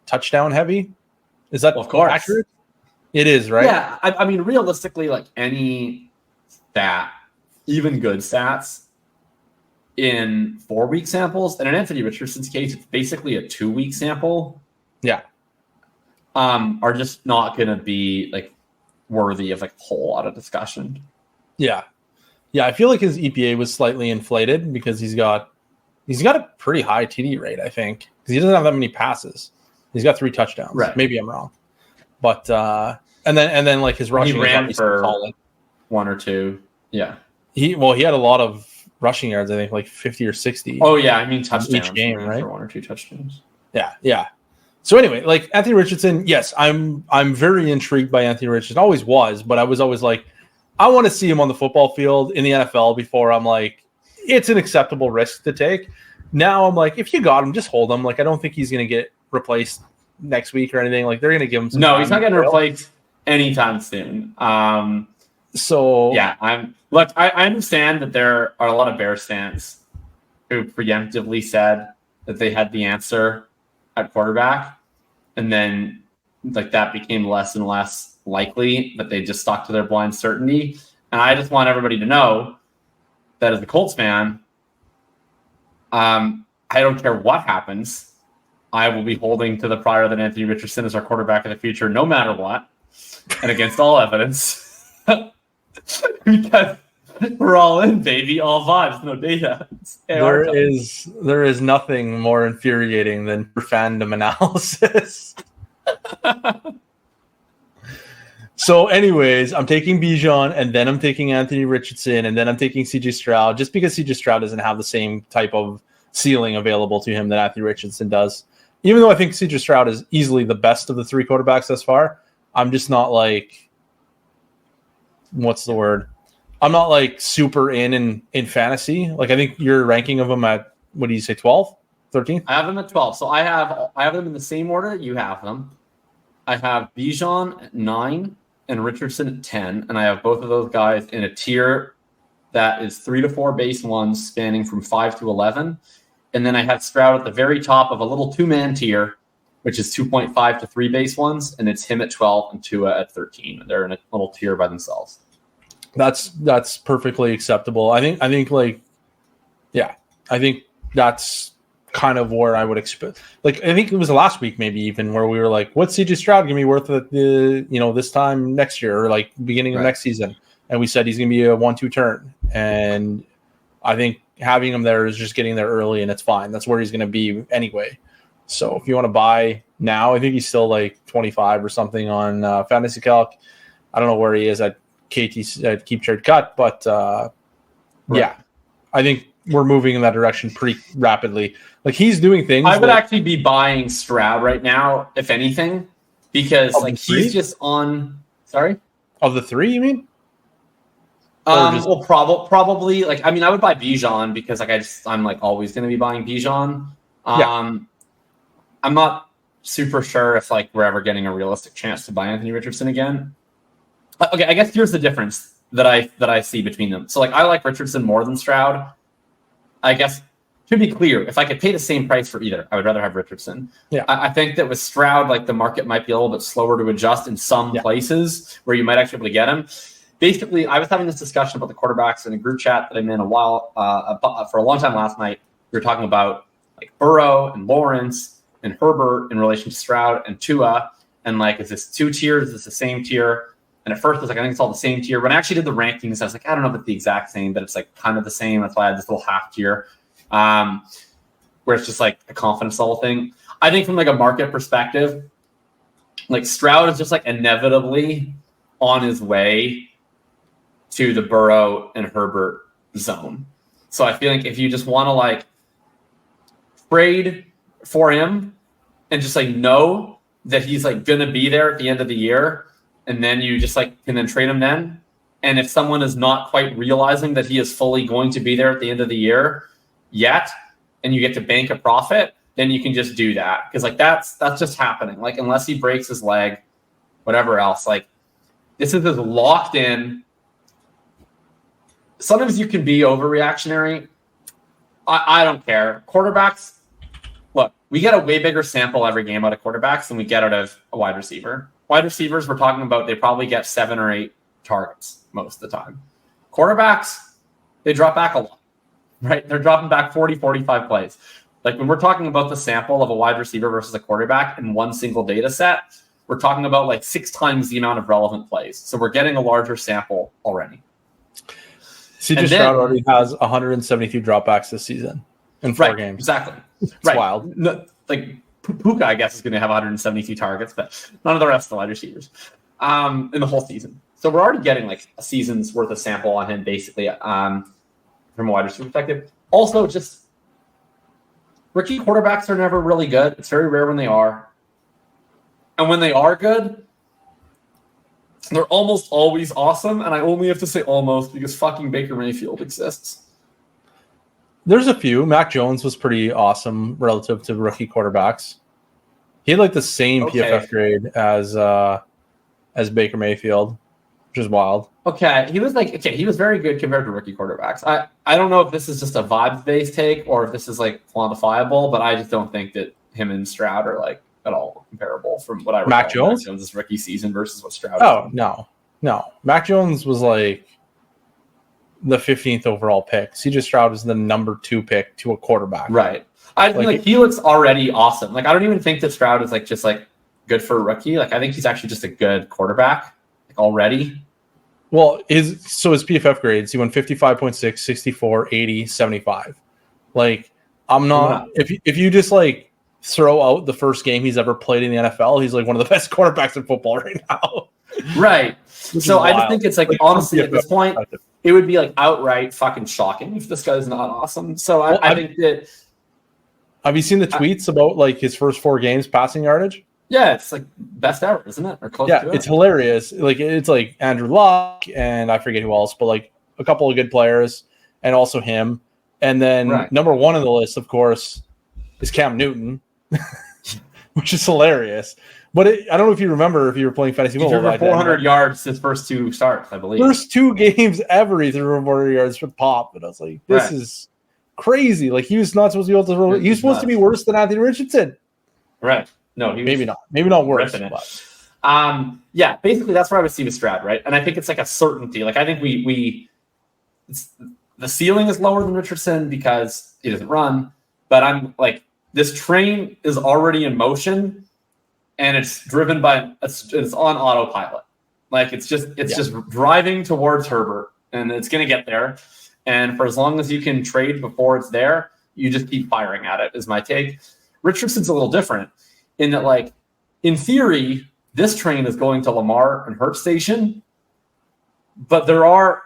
touchdown heavy. Is that of course accurate? It is, right? Yeah. I mean, realistically, like any stat, even good stats in 4-week samples, and in Anthony Richardson's case, it's basically a 2-week sample. Yeah. Are just not going to be like worthy of like a whole lot of discussion. Yeah. Yeah. I feel like his EPA was slightly inflated because he's got a pretty high TD rate, I think, because he doesn't have that many passes. He's got 3 touchdowns. Right. Maybe I'm wrong. But, and then like his rushing, he ran for solid. 1 or 2. Yeah. He had a lot of rushing yards, I think like 50 or 60. Oh yeah. I mean, touchdowns each game, right? For 1 or 2 touchdowns. Yeah. Yeah. So anyway, like Anthony Richardson, yes, I'm very intrigued by Anthony Richardson. Always was, but I was always like, I want to see him on the football field in the NFL before I'm like, it's an acceptable risk to take. Now I'm like, if you got him, just hold him. Like, I don't think he's going to get replaced next week or anything. Like, they're going to give him some time. He's not getting replaced anytime soon. So yeah, I understand that there are a lot of Bears fans who preemptively said that they had the answer at quarterback, and then like that became less and less likely, but they just stuck to their blind certainty. And I just want everybody to know that as a Colts fan, I don't care what happens. I will be holding to the prior that Anthony Richardson is our quarterback of the future, no matter what, and against all evidence. Because we're all in, baby, all vibes, no data. There is nothing more infuriating than fandom analysis. So, anyways, I'm taking Bijan, and then I'm taking Anthony Richardson, and then I'm taking CJ Stroud, just because CJ Stroud doesn't have the same type of ceiling available to him that Anthony Richardson does. Even though I think CJ Stroud is easily the best of the 3 quarterbacks thus far, I'm just not like, what's the word? I'm not like super in fantasy. Like, I think you're ranking of them at, what do you say, 12, 13? I have them at 12. So I have them in the same order that you have them. I have Bijan at 9 and Richardson at 10, and I have both of those guys in a tier that is 3 to 4 base ones spanning from 5 to 11. And then I have Stroud at the very top of a little 2-man tier, which is 2.5 to 3 base ones, and it's him at 12 and Tua at 13. They're in a little tier by themselves. That's perfectly acceptable. I think that's kind of where I would expect. Like, I think it was last week, maybe even, where we were like, "What's CJ Stroud going to be worth at this time next year, or like beginning of next season?" And we said he's going to be a 1-2 turn. And I think having him there is just getting there early, and it's fine. That's where he's going to be anyway. So if you want to buy now, I think he's still like 25 or something on Fantasy Calc. I don't know where he is at KT at Keep Trade Cut, but yeah, I think we're moving in that direction pretty rapidly. Like, he's doing things. I would actually be buying Stroud right now, if anything, because like he's just on. Sorry, of the 3, you mean? Well, probably. Like, I mean, I would buy Bijan because like I'm like always going to be buying Bijan. I'm not super sure if like we're ever getting a realistic chance to buy Anthony Richardson again. Okay, I guess here's the difference that I see between them. So like I like Richardson more than Stroud. I guess to be clear, if I could pay the same price for either, I would rather have Richardson. Yeah. I think that with Stroud, like the market might be a little bit slower to adjust in some places where you might actually be able to get him. Basically, I was having this discussion about the quarterbacks in a group chat that I'm in for a long time last night. We were talking about like Burrow and Lawrence and Herbert in relation to Stroud and Tua. And like, is this 2 tiers? Is this the same tier? And at first I was like, I think it's all the same tier. When I actually did the rankings, I was like, I don't know if it's the exact same, but it's like kind of the same. That's why I had this little half tier. Where it's just like a confidence level thing. I think from like a market perspective, like Stroud is just like inevitably on his way to the Burrow and Herbert zone. So I feel like if you just want to like trade for him and just like know that he's like going to be there at the end of the year, and then you just like can then trade him then. And if someone is not quite realizing that he is fully going to be there at the end of the year yet, and you get to bank a profit, then you can just do that. Because like that's just happening. Like unless he breaks his leg, whatever else, like this is as locked in. Sometimes you can be overreactionary. I don't care. Quarterbacks, look, we get a way bigger sample every game out of quarterbacks than we get out of a wide receiver. Wide receivers, we're talking about, they probably get 7 or 8 targets most of the time. Quarterbacks, they drop back a lot, right? They're dropping back 40, 45 plays. Like when we're talking about the sample of a wide receiver versus a quarterback in one single data set, we're talking about like 6 times the amount of relevant plays. So we're getting a larger sample already. CJ Stroud already has 172 dropbacks this season in 4 games. Exactly. It's wild. No, like Puka, I guess, is going to have 172 targets, but none of the rest of the wide receivers in the whole season. So we're already getting like a season's worth of sample on him, basically, from a wide receiver perspective. Also, just rookie quarterbacks are never really good. It's very rare when they are. And when they are good, they're almost always awesome. And I only have to say almost because fucking Baker Mayfield exists. There's a few. Mac Jones was pretty awesome relative to rookie quarterbacks. He had like the same PFF grade as Baker Mayfield, which is wild. He was very good compared to rookie quarterbacks. I don't know if this is just a vibes-based take or if this is like quantifiable, but I just don't think that him and Stroud are like at all comparable from what I recall. Mac Jones' rookie season versus what Stroud. Oh, no. Mac Jones was like the 15th overall pick. CJ Stroud is the number 2 pick to a quarterback. Right. I like he looks already awesome. Like I don't even think that Stroud is like just like good for a rookie. Like I think he's actually just a good quarterback like, already. Well, his PFF grades, he went 55.6, 64, 80, 75. Like I'm not if you just like throw out the first game he's ever played in the NFL, he's like one of the best quarterbacks in football right now. Right. So I just think it's like honestly at this point, it would be like outright fucking shocking if this guy's not awesome. So I think that. Have you seen the tweets about like his first 4 games passing yardage? Yeah, it's like best ever, isn't it? Or close to it. It's hilarious. Like it's like Andrew Luck and I forget who else, but like a couple of good players and also him. And then number 1 on the list, of course, is Cam Newton, which is hilarious. But I don't know if you remember if you were playing fantasy football. He threw 400 yards his first 2 starts, I believe. First 2 games ever, he threw 400 yards for pop. And I was like, this is crazy. Like he was not supposed to be able to throw. He was supposed to be worse than Anthony Richardson. Right. No, he was maybe not worse. Yeah, basically that's where I would see with Stroud, right? And I think it's like a certainty. Like I think the ceiling is lower than Richardson because he doesn't run. But I'm like, this train is already in motion. And it's driven by it's on autopilot. Like it's just driving towards Herbert, and it's going to get there. And for as long as you can trade before it's there, you just keep firing at it. Is my take. Richardson's a little different in that, like in theory, this train is going to Lamar and Hurts Station, but there are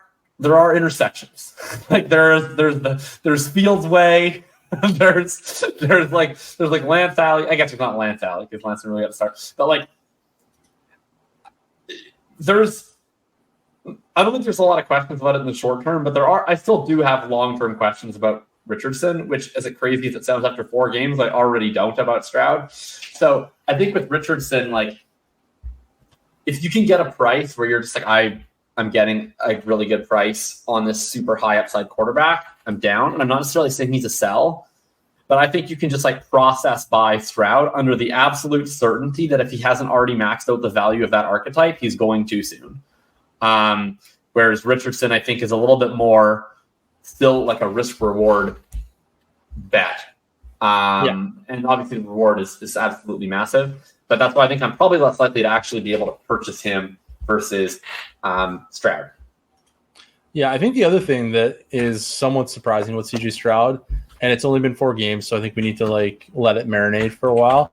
intersections. Like there's Fields Way. there's like Lance Alley. I guess it's not Lance Alley because Lance didn't really got to start. But like I don't think there's a lot of questions about it in the short term, but I still do have long-term questions about Richardson, which as crazy as it sounds after 4 games, I already don't about Stroud. So I think with Richardson, like if you can get a price where you're just like, I'm getting a really good price on this super high upside quarterback, I'm down. And I'm not necessarily saying he's a sell, But I think you can just like process by Stroud under the absolute certainty that if he hasn't already maxed out the value of that archetype, he's going too soon. Whereas Richardson, I think, is a little bit more still like a risk reward bet. And obviously the reward is absolutely massive. But that's why I think I'm probably less likely to actually be able to purchase him versus Stroud. Yeah, I think the other thing that is somewhat surprising with CJ Stroud, and it's only been 4 games, so I think we need to like let it marinate for a while.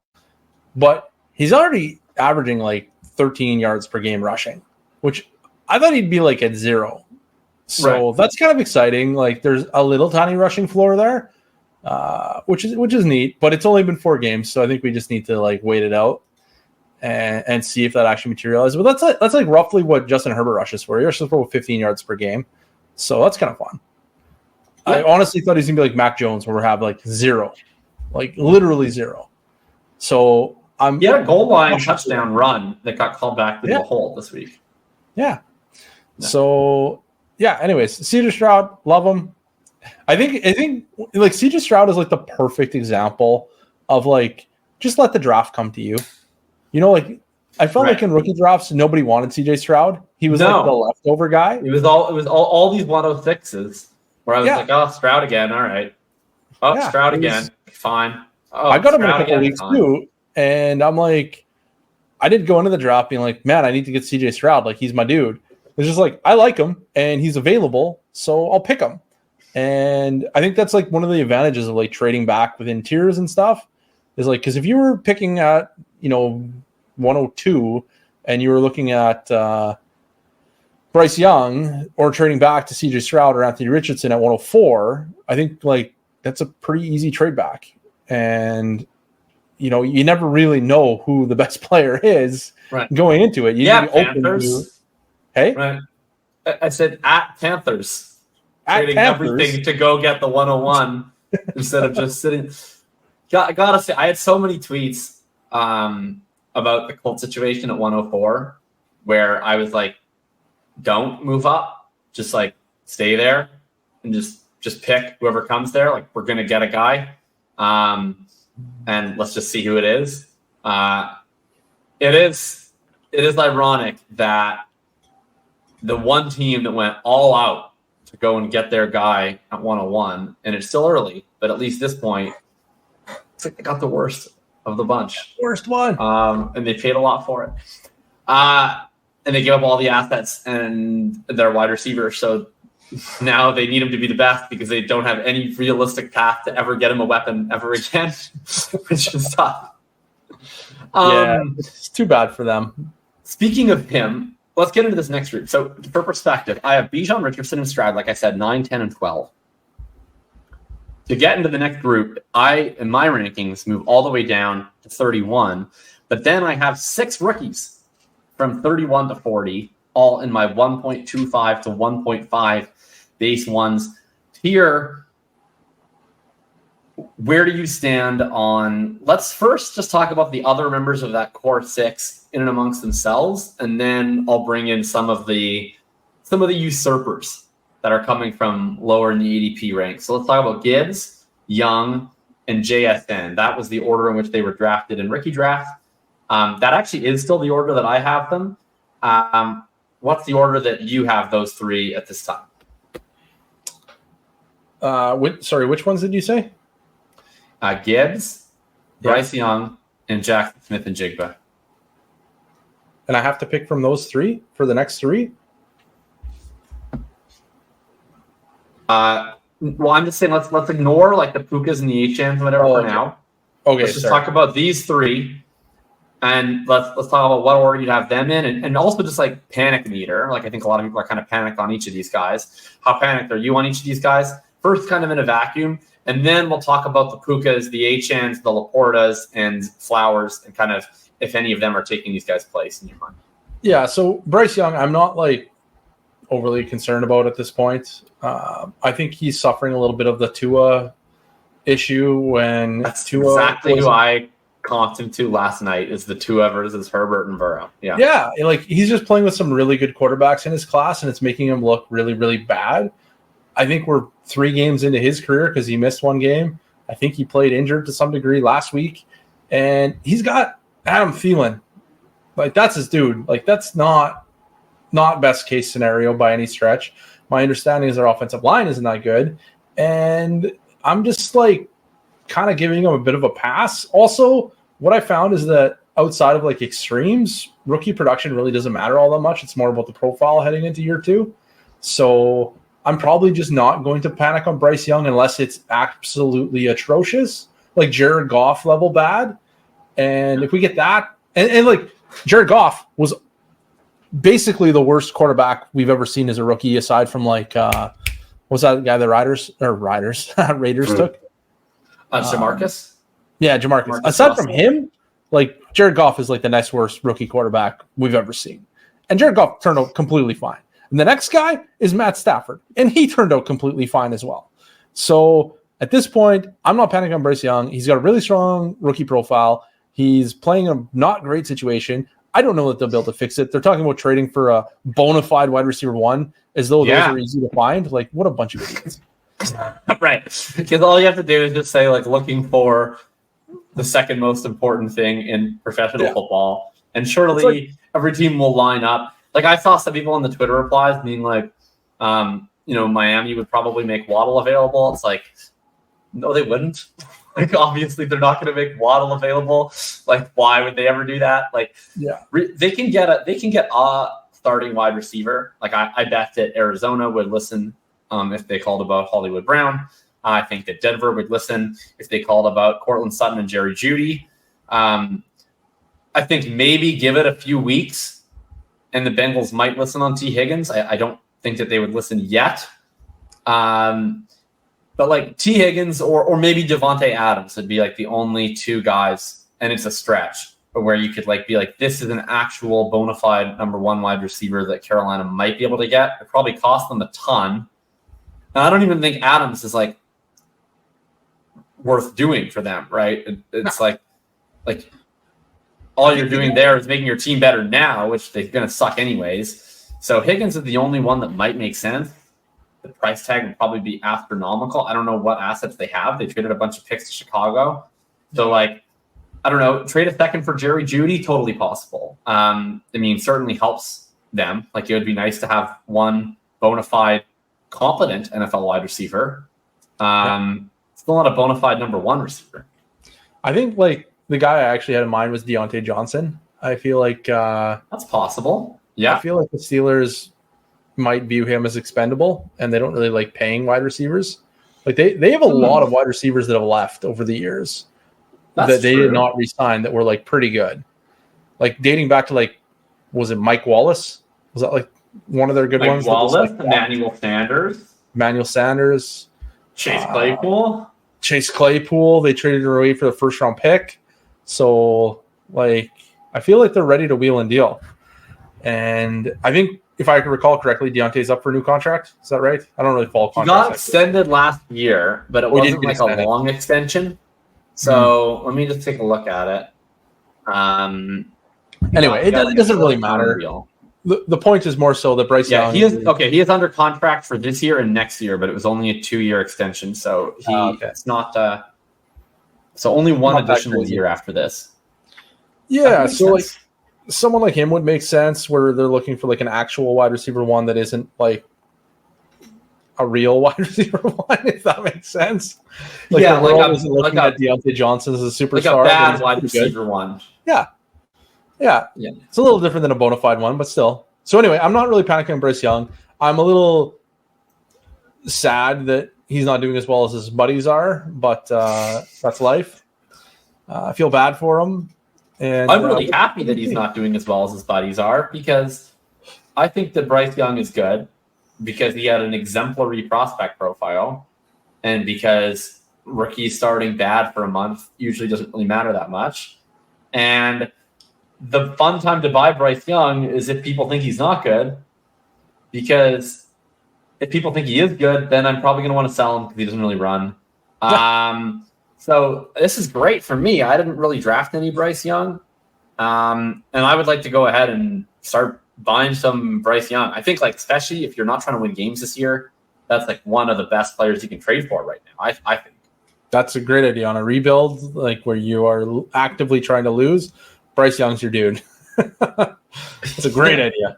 But he's already averaging like 13 yards per game rushing, which I thought he'd be like at 0. So that's kind of exciting. Like there's a little tiny rushing floor there, which is neat. But it's only been 4 games, so I think we just need to like wait it out and see if that actually materializes. But that's like roughly what Justin Herbert rushes for. He rushes for 15 yards per game, so that's kind of fun. Yeah. I honestly thought he's gonna be like Mac Jones, where we have like 0, like literally 0. So I'm a goal line touchdown run that got called back to the hole this week. Yeah. So yeah. Anyways, CJ Stroud, love him. I think like CJ Stroud is like the perfect example of like just let the draft come to you. You know, like I felt like in rookie drafts, nobody wanted CJ Stroud. He was like the leftover guy. It was all these 106s where I was like, oh, Stroud again. All right. Oh, Stroud again. Fine. Oh, I got him in a couple of weeks too. And I'm like, I didn't go into the draft being like, man, I need to get CJ Stroud. Like, he's my dude. It's just like, I like him and he's available, so I'll pick him. And I think that's like one of the advantages of like trading back within tiers and stuff is like, because if you were picking at, 102 and you were looking at Bryce Young or trading back to CJ Stroud or Anthony Richardson at 104, I think like that's a pretty easy trade back. And, you never really know who the best player is going into it. You Panthers. Hey? Right. I said at Panthers. At trading Panthers. Everything to go get the 101 instead of just sitting. Gotta say, I had so many tweets about the Colts situation at 104 where I was like, don't move up. Just like stay there and just pick whoever comes there. Like we're going to get a guy. And let's just see who it is. It is ironic that the one team that went all out to go and get their guy at 101, and it's still early, but at least this point, it's like they got the worst of the bunch. Worst one. And they paid a lot for it. And they gave up all the assets and their wide receiver. So now they need him to be the best because they don't have any realistic path to ever get him a weapon ever again, which is tough. It's too bad for them. Speaking of him, let's get into this next group. So for perspective, I have Bijan, Richardson, and Stroud, like I said, 9, 10, and 12. To get into the next group, in my rankings, move all the way down to 31. But then I have 6 rookies from 31 to 40, all in my 1.25 to 1.5 base ones tier. Where do you stand on? Let's first just talk about the other members of that core 6 in and amongst themselves, and then I'll bring in some of the usurpers that are coming from lower in the ADP ranks. So let's talk about Gibbs, Young, and JSN. That was the order in which they were drafted in rookie draft. That actually is still the order that I have them. What's the order that you have those 3 at this time? Which ones did you say? Gibbs, Bryce Young, and Jackson Smith and Jigba. And I have to pick from those 3 for the next 3? Well, I'm just saying let's ignore like the Pukas and the HMs and whatever for now. Okay, let's just talk about these 3, and let's talk about what order you'd have them in, and also just like panic meter. Like I think a lot of people are kind of panicked on each of these guys. How panicked are you on each of these guys? First, kind of in a vacuum, and then we'll talk about the Pukas, the HMs, the Laportas, and Flowers, and kind of if any of them are taking these guys' place in your mind. Yeah. So Bryce Young, I'm not like overly concerned about at this point. I think he's suffering a little bit of the Tua issue when that's Tua exactly who I comped him to last night is the Tua versus Herbert and Burrow. Yeah, like he's just playing with some really good quarterbacks in his class, and it's making him look really, really bad. I think we're 3 games into his career because he missed 1 game. I think he played injured to some degree last week. And he's got Adam Thielen. Like, that's his dude. Like, that's not best case scenario by any stretch. My understanding is their offensive line isn't that good. And I'm just, like, kind of giving him a bit of a pass. Also, what I found is that outside of, like, extremes, rookie production really doesn't matter all that much. It's more about the profile heading into year 2. So I'm probably just not going to panic on Bryce Young unless it's absolutely atrocious, like Jared Goff level bad. And if we get that, and like Jared Goff was basically the worst quarterback we've ever seen as a rookie, aside from like, what's that guy the Raiders took? Jamarcus? Yeah, Jamarcus. Aside from him, like Jared Goff is like the next worst rookie quarterback we've ever seen. And Jared Goff turned out completely fine. And the next guy is Matt Stafford, and he turned out completely fine as well. So at this point, I'm not panicking on Bryce Young. He's got a really strong rookie profile. He's playing a not great situation. I don't know that they'll be able to fix it. They're talking about trading for a bona fide wide receiver 1 as though those are easy to find. Like, what a bunch of idiots. Right. Because all you have to do is just say, like, looking for the second most important thing in professional football. And surely every team will line up. Like, I saw some people in the Twitter replies being like, Miami would probably make Waddle available. It's like, no, they wouldn't. Like, obviously, they're not going to make Waddle available. Like, why would they ever do that? Like, they can get a starting wide receiver. Like, I bet that Arizona would listen if they called about Hollywood Brown. I think that Denver would listen if they called about Cortland Sutton and Jerry Jeudy. I think maybe give it a few weeks, and the Bengals might listen on T. Higgins. I don't think that they would listen yet. But like T. Higgins or maybe Devontae Adams would be like the only 2 guys, and it's a stretch, but where you could like be like, this is an actual bona fide number 1 wide receiver that Carolina might be able to get. It probably cost them a ton. And I don't even think Adams is like worth doing for them, right? It's like all you're doing there is making your team better now, which they're going to suck anyways. So Higgins is the only one that might make sense. The price tag would probably be astronomical. I don't know what assets they have. They traded a bunch of picks to Chicago. So, like, I don't know, trade a second for Jerry Jeudy, totally possible. Certainly helps them. Like, it would be nice to have one bona fide, competent NFL wide receiver. Still not a bona fide number 1 receiver. I think, like, the guy I actually had in mind was Deontay Johnson. I feel like that's possible. Yeah. I feel like the Steelers might view him as expendable, and they don't really like paying wide receivers. Like they have a lot of wide receivers that have left over the years that they did not re-sign that were like pretty good. Like dating back to like, was it Mike Wallace? Was that like one of their good ones? Wallace, like Emmanuel Sanders, Chase Claypool. They traded away for the first round pick. So like, I feel like they're ready to wheel and deal. And I think, if I can recall correctly, Deontay's up for a new contract. Is that right? I don't really follow contracts. He got extended last year, but it wasn't like a long extension. So let me just take a look at it. Anyway, it doesn't really matter. The point is more so that Bryce Young... he is under contract for this year and next year, but it was only a 2-year extension. So it's not... so only one additional year after this. Yeah, so like... Someone like him would make sense where they're looking for like an actual wide receiver 1 that isn't like a real wide receiver 1, if that makes sense. Like looking at Deontay Johnson as a superstar. Like a bad wide receiver 1. Yeah. It's a little different than a bona fide one, but still. So anyway, I'm not really panicking on Bryce Young. I'm a little sad that he's not doing as well as his buddies are, but that's life. I feel bad for him. And I'm really happy that he's not doing as well as his buddies are, because I think that Bryce Young is good because he had an exemplary prospect profile, and because rookies starting bad for a month usually doesn't really matter that much. And the fun time to buy Bryce Young is if people think he's not good, because if people think he is good, then I'm probably going to want to sell him because he doesn't really run. So this is great for me. I didn't really draft any Bryce Young. And I would like to go ahead and start buying some Bryce Young. I think, like, especially if you're not trying to win games this year, that's like one of the best players you can trade for right now, I think. That's a great idea on a rebuild, like where you are actively trying to lose. Bryce Young's your dude. It's a great idea.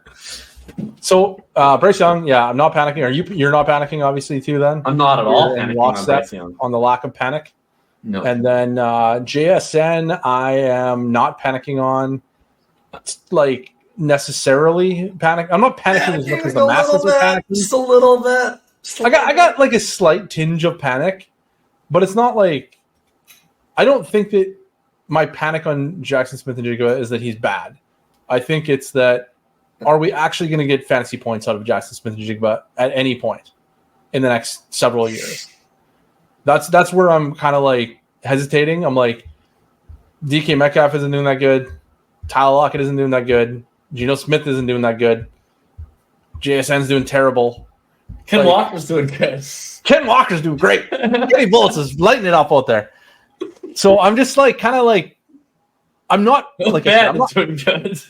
So Bryce Young, yeah, I'm not panicking. You're not panicking, obviously, too. Then I'm not at all panicking on Bryce Young. On the lack of panic. No. And then JSN, I am not panicking on, like necessarily panic. I'm not panicking as much as the masses are panicking. Just a little bit. I got like a slight tinge of panic, but it's not like I don't think that my panic on Jaxon Smith-Njigba is that he's bad. I think it's that are we actually going to get fantasy points out of Jaxon Smith-Njigba at any point in the next several years? That's where I'm kind of like hesitating. I'm like, DK Metcalf isn't doing that good. Tyler Lockett isn't doing that good. Geno Smith isn't doing that good. JSN's doing terrible. Ken Walker's doing good. Ken Walker's doing great. Kenny Bullets is lighting it up out there. So I'm just like kind of like I'm not like I'm not doing good.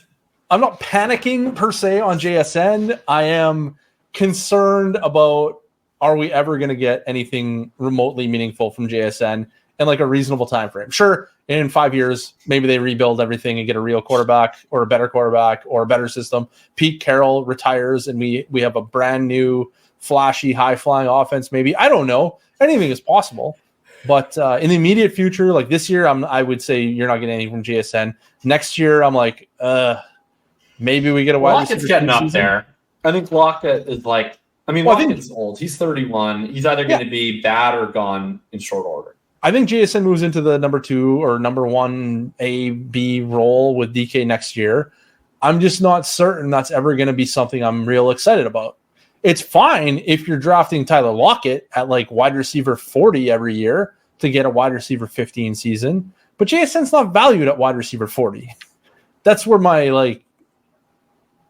I'm not panicking per se on JSN. I am concerned about are we ever going to get anything remotely meaningful from JSN in like a reasonable time frame. Sure, in 5 years, maybe they rebuild everything and get a real quarterback or a better system. Pete Carroll retires and we have a brand new flashy high flying offense. Maybe, I don't know. Anything is possible. But in the immediate future, like this year, I would say you're not getting anything from JSN. Next year, I'm like, maybe we get a wide receiver. Lockett's getting up there. I think Lockett is like, Lockett's old. He's 31. He's either going to be bad or gone in short order. I think JSN moves into the number 2 or number 1 A-B role with DK next year. I'm just not certain that's ever going to be something I'm real excited about. It's fine if you're drafting Tyler Lockett at like wide receiver 40 every year to get a wide receiver 15 season, but JSN's not valued at wide receiver 40. That's where my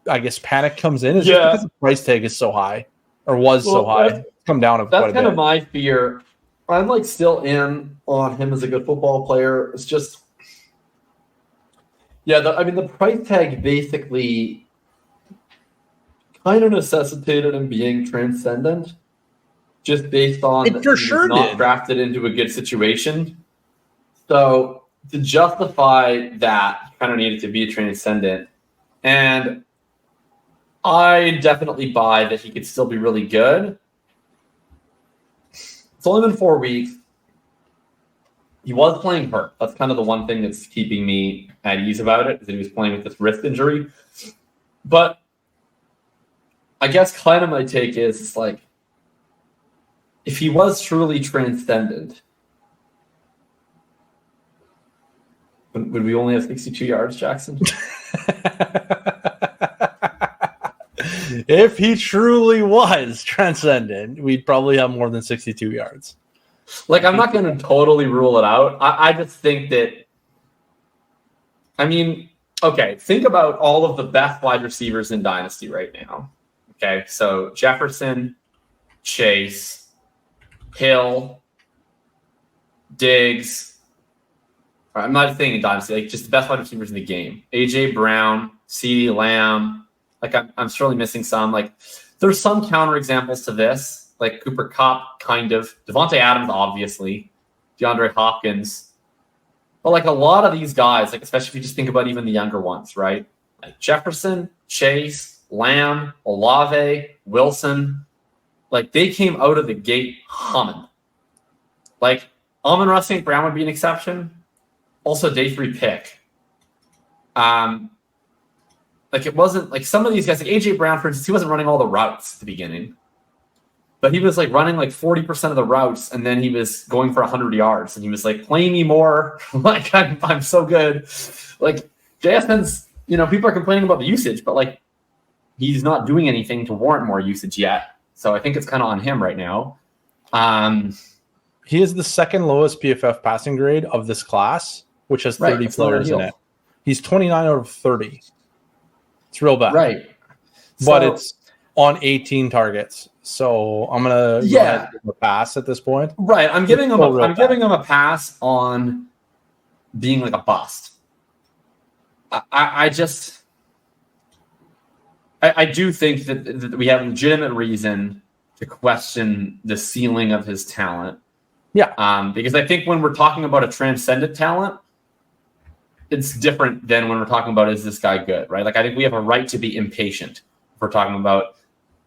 I guess panic comes in. Is just because the price tag is so high or was so high. It's come down quite a bit. That's kind of my fear. I'm like still in on him as a good football player. It's just, the price tag basically kind of necessitated him being transcendent, just based on it for sure not drafted into a good situation. So to justify that, you kind of needed to be transcendent, and I definitely buy that he could still be really good. It's only been 4 weeks. He was playing hurt. That's kind of the one thing that's keeping me at ease about it, is that he was playing with this wrist injury. But I guess kind of my take is it's like, if he was truly transcendent, would we only have 62 yards, Jackson? If he truly was transcendent, we'd probably have more than 62 yards. Like, I'm not going to totally rule it out. I just think that, okay, think about all of the best wide receivers in Dynasty right now. Okay, so Jefferson, Chase, Hill, Diggs. I'm not saying in Dynasty, like just the best wide receivers in the game. A.J. Brown, CeeDee Lamb. Like, I'm surely missing some. Like, there's some counterexamples to this, like Cooper Kupp, kind of. Devontae Adams, obviously. DeAndre Hopkins. But, like, a lot of these guys, like, especially if you just think about even the younger ones, right? Like Jefferson, Chase, Lamb, Olave, Wilson. Like, they came out of the gate humming. Like, Amon-Ra St. Brown would be an exception. Also, day 3 pick. Like, it wasn't like some of these guys, like AJ Brown, for instance, he wasn't running all the routes at the beginning, but he was like running like 40% of the routes, and then he was going for 100 yards, and he was like, "Play me more!" Like, I'm so good. Like, JSN's, people are complaining about the usage, but like, he's not doing anything to warrant more usage yet. So I think it's kind of on him right now. He is the second lowest PFF passing grade of this class, which has 30 players in it. He's 29 out of 30. It's real bad. Right. But it's on 18 targets. So I'm going to go ahead and give him a pass at this point. Right. I'm giving him a pass on being like a bust. I do think that we have legitimate reason to question the ceiling of his talent. Yeah. Because I think when we're talking about a transcendent talent, it's different than when we're talking about, is this guy good, right? Like, I think we have a right to be impatient if we're talking about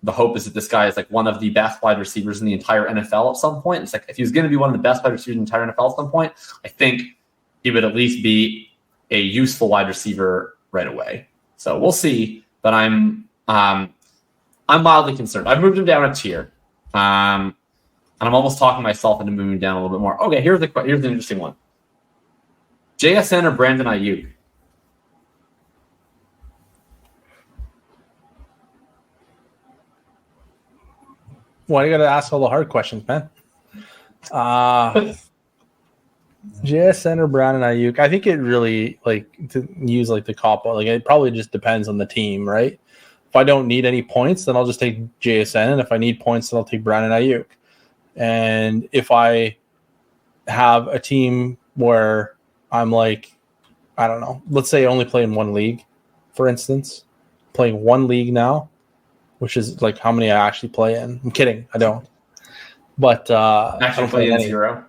the hope is that this guy is like one of the best wide receivers in the entire NFL at some point. It's like, if he was going to be one of the best wide receivers in the entire NFL at some point, I think he would at least be a useful wide receiver right away. So we'll see, but I'm mildly concerned. I've moved him down a tier. And I'm almost talking myself into moving down a little bit more. Okay, here's the interesting one. JSN or Brandon Ayuk? Why do you got to ask all the hard questions, man? JSN or Brandon Ayuk? I think it really, like, to use like the cop, like, it probably just depends on the team, right? If I don't need any points, then I'll just take JSN, and if I need points, then I'll take Brandon Ayuk. And if I have a team where I'm like, I don't know, let's say I only play in one league, for instance, playing one league now, which is like how many I actually play in. I'm kidding, I don't. But Actually, I don't play in any. 0.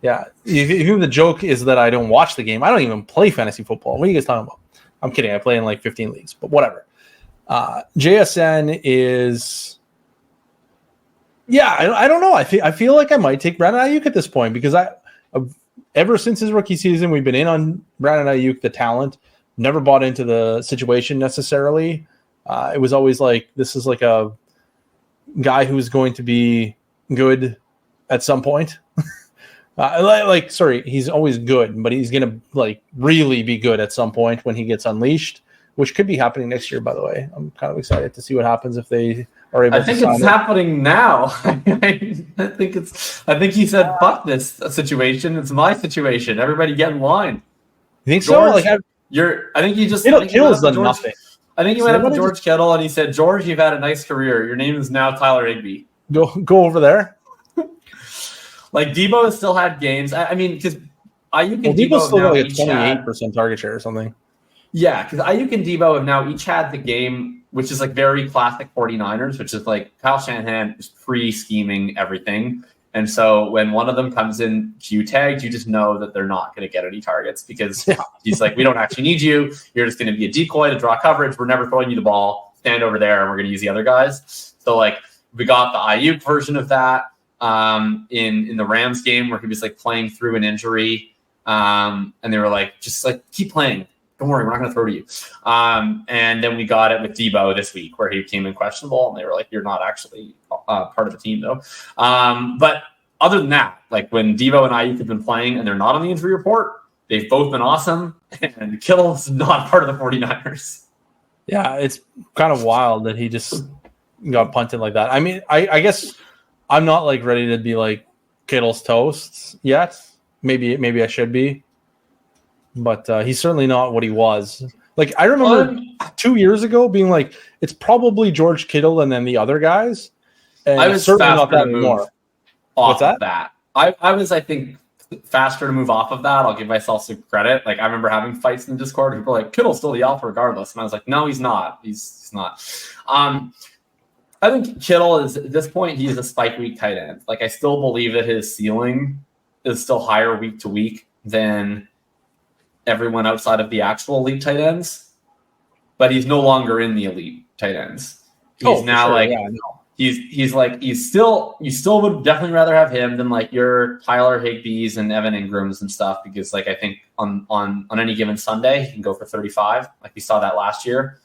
Yeah, even the joke is that I don't watch the game. I don't even play fantasy football. What are you guys talking about? I'm kidding. I play in like 15 leagues, but whatever. JSN is, yeah, I don't know. I feel like I might take Brandon Ayuk at this point because ever since his rookie season, we've been in on Brandon Ayuk, the talent. Never bought into the situation necessarily. It was always like, this is like a guy who's going to be good at some point. He's always good, but he's going to like really be good at some point when he gets unleashed, which could be happening next year, by the way. I'm kind of excited to see what happens if they are able to. I think it's happening now. I think he said, fuck this situation. It's my situation. Everybody get in line. You think George, so? I think you just Kittle's done nothing. I think he went up to George Kittle and he said, George, you've had a nice career. Your name is now Tyler Higbee. Go over there. Like, Debo has still had games. I mean, because Ayuk and Debo's still now like a 28% target share or something. Yeah, because Ayuk and Debo have now each had the game, which is like very classic 49ers, which is like Kyle Shanahan is pre-scheming everything. And so when one of them comes in Q-tagged, you just know that they're not going to get any targets because he's like, we don't actually need you. You're just going to be a decoy to draw coverage. We're never throwing you the ball. Stand over there, and we're going to use the other guys. So, like, we got the Ayuk version of that in the Rams game where he was like playing through an injury, and they were like, just like keep playing. Don't worry, we're not going to throw to you. And then we got it with Debo this week where he came in questionable, and they were like, you're not actually part of the team though. But other than that, like when Debo and Ayuk have been playing and they're not on the injury report, they've both been awesome, and Kittle's not part of the 49ers. Yeah, it's kind of wild that he just got punted like that. I mean, I guess I'm not like ready to be like Kittle's toast yet. Maybe I should be, but he's certainly not what he was. Like, I remember 2 years ago being like, it's probably George Kittle and then the other guys. And I was certainly not that to move anymore. Off of that. I was, I think, faster to move off of that. I'll give myself some credit. Like, I remember having fights in the Discord. People were like, Kittle's still the alpha regardless. And I was like, no, he's not. He's not. I think Kittle is, at this point, he's a spike week tight end. Like, I still believe that his ceiling is still higher week to week than everyone outside of the actual elite tight ends. But he's no longer in the elite tight ends. He's he's still, you still would definitely rather have him than like your Tyler Higbees and Evan Ingrams and stuff, because like I think on any given Sunday he can go for 35, like we saw that last year.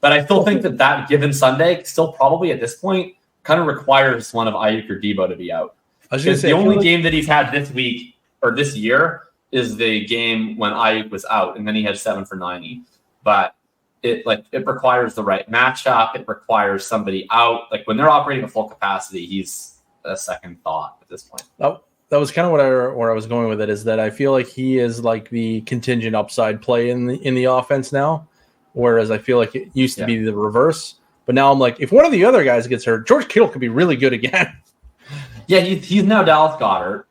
But I still think that given Sunday still probably at this point kind of requires one of Ayuk or Debo to be out. Because the only game that he's had this week or this year is the game when Ayuk was out, and then he had 7 for 90. But it requires the right matchup. It requires somebody out. Like when they're operating at full capacity, he's a second thought at this point. That was kind of where I was going with it, is that I feel like he is like the contingent upside play in the offense now, whereas I feel like it used to be the reverse. But now I'm like, if one of the other guys gets hurt, George Kittle could be really good again. Yeah, he's now Dallas Goedert.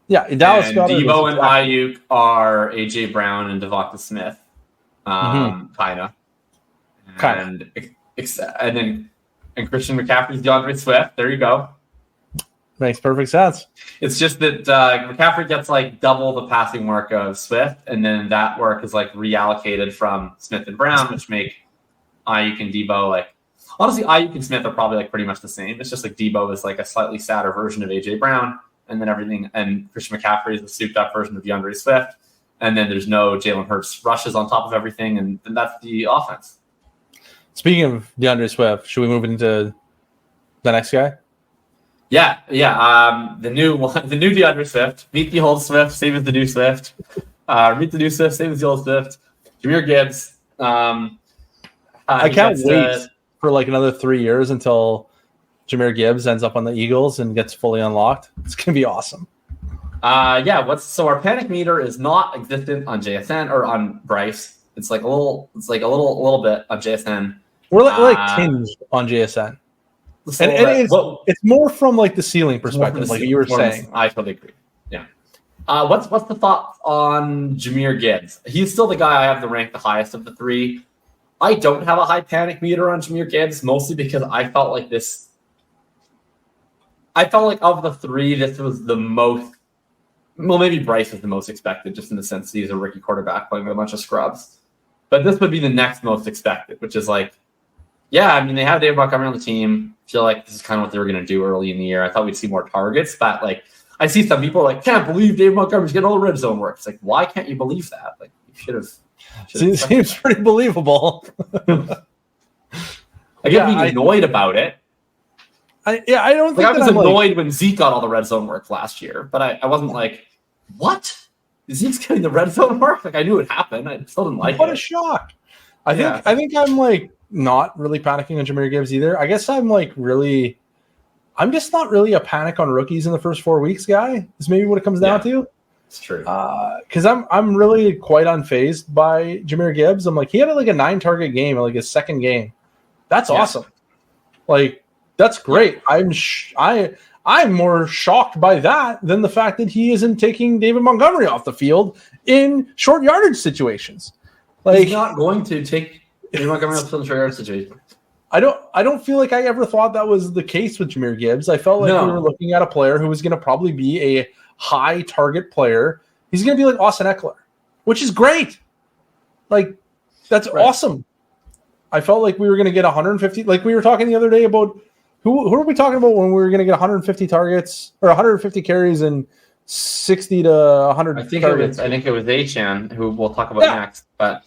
Yeah, Dallas and Goedert. Debo and Ayuk are AJ Brown and Devonta Smith, kind of. And Christian McCaffrey's DeAndre Swift. There you go. Makes perfect sense. It's just that McCaffrey gets like double the passing work of Swift, and then that work is like reallocated from Smith and Brown, which make Ayuk and Debo like honestly Ayuk and Smith are probably like pretty much the same. It's just like Debo is like a slightly sadder version of AJ Brown, and then everything and Christian McCaffrey is a souped up version of DeAndre Swift, and then there's no Jalen Hurts rushes on top of everything, and then that's the offense. Speaking of DeAndre Swift, should we move into the next guy? Yeah. The new DeAndre Swift. Meet the old Swift, same as the new Swift. Meet the new Swift, same as the old Swift. Jahmyr Gibbs. I can't wait for like another 3 years until Jahmyr Gibbs ends up on the Eagles and gets fully unlocked. It's gonna be awesome. So our panic meter is not existent on JSN or on Bryce. It's like a little bit on JSN. We're like tinged on JSN. And it's more from like the ceiling perspective, like you were saying. I totally agree. Yeah. What's the thought on Jahmyr Gibbs? He's still the guy I have to rank the highest of the three. I don't have a high panic meter on Jahmyr Gibbs, mostly because I felt like of the three, this was the most. Well, maybe Bryce was the most expected, just in the sense that he's a rookie quarterback playing with a bunch of scrubs. But this would be the next most expected, which is like, yeah, I mean, they have David Montgomery on the team. I feel like this is kind of what they were going to do early in the year. I thought we'd see more targets, but like, I see some people like, can't believe David Montgomery's getting all the red zone work. It's like, why can't you believe that? Like, you should have. Seems pretty believable. I get being annoyed about it. I don't think I was annoyed when Zeke got all the red zone work last year, but I wasn't like, what? Zeke's getting the red zone work? Like, I knew it happened. I still didn't like it. What a shock. I think I'm like not really panicking on Jahmyr Gibbs either. I guess I'm just not really a panic on rookies in the first 4 weeks guy. Is maybe what it comes down to. It's true. Because I'm really quite unfazed by Jahmyr Gibbs. I'm like, he had like a 9-target game, like his second game. That's awesome. Like, that's great. I'm more shocked by that than the fact that he isn't taking David Montgomery off the field in short yardage situations. Like, he's not going to take David Montgomery off the field in short yardage situations. I don't feel like I ever thought that was the case with Jahmyr Gibbs. I felt like we were looking at a player who was going to probably be a high target player. He's going to be like Austin Eckler, which is great. Like, that's awesome. I felt like we were going to get 150. Like we were talking the other day about who are we talking about when we were going to get 150 targets or 150 carries and 60 to 100 targets? I think it was Achan, who we'll talk about next. But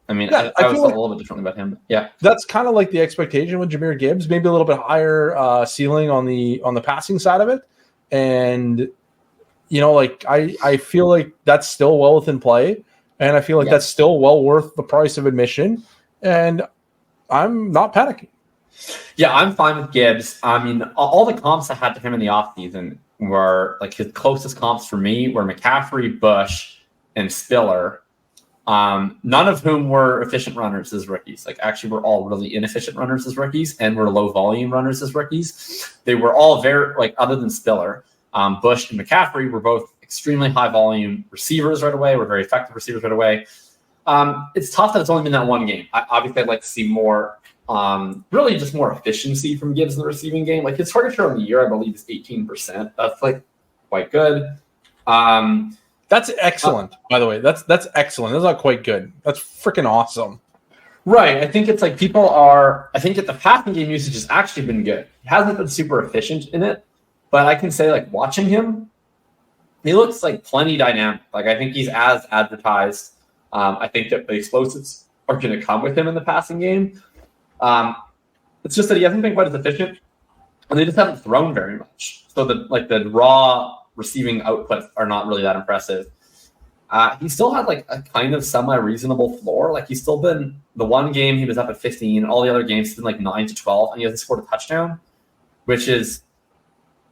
I mean, I was a little bit differently about him. Yeah, that's kind of like the expectation with Jahmyr Gibbs. Maybe a little bit higher ceiling on the passing side of it, and like I feel like that's still well within play, and I feel like that's still well worth the price of admission, and I'm not panicking. Yeah, I'm fine with Gibbs. I mean, all the comps I had to him in the offseason were like his closest comps for me were McCaffrey, Bush, and Spiller. None of whom were efficient runners as rookies. Like, actually, we're all really inefficient runners as rookies, and we're low volume runners as rookies. They were all very, like, other than Spiller, Bush and McCaffrey were both extremely high volume receivers right away. Were very effective receivers right away. It's tough that it's only been that one game. Obviously, I'd like to see more. Really just more efficiency from Gibbs in the receiving game. Like, his target share on the year, I believe, is 18%. That's like quite good. That's excellent, by the way. That's excellent. That's not quite good. That's freaking awesome. Right. I think it's like I think that the passing game usage has actually been good. He hasn't been super efficient in it, but I can say, like, watching him, he looks like plenty dynamic. Like, I think he's as advertised. I think that the explosives are going to come with him in the passing game. It's just that he hasn't been quite as efficient, and they just haven't thrown very much. So the raw receiving outputs are not really that impressive. He still had like a kind of semi-reasonable floor. Like, he's still been the one game he was up at 15. All the other games he's been like 9 to 12, and he hasn't scored a touchdown, which is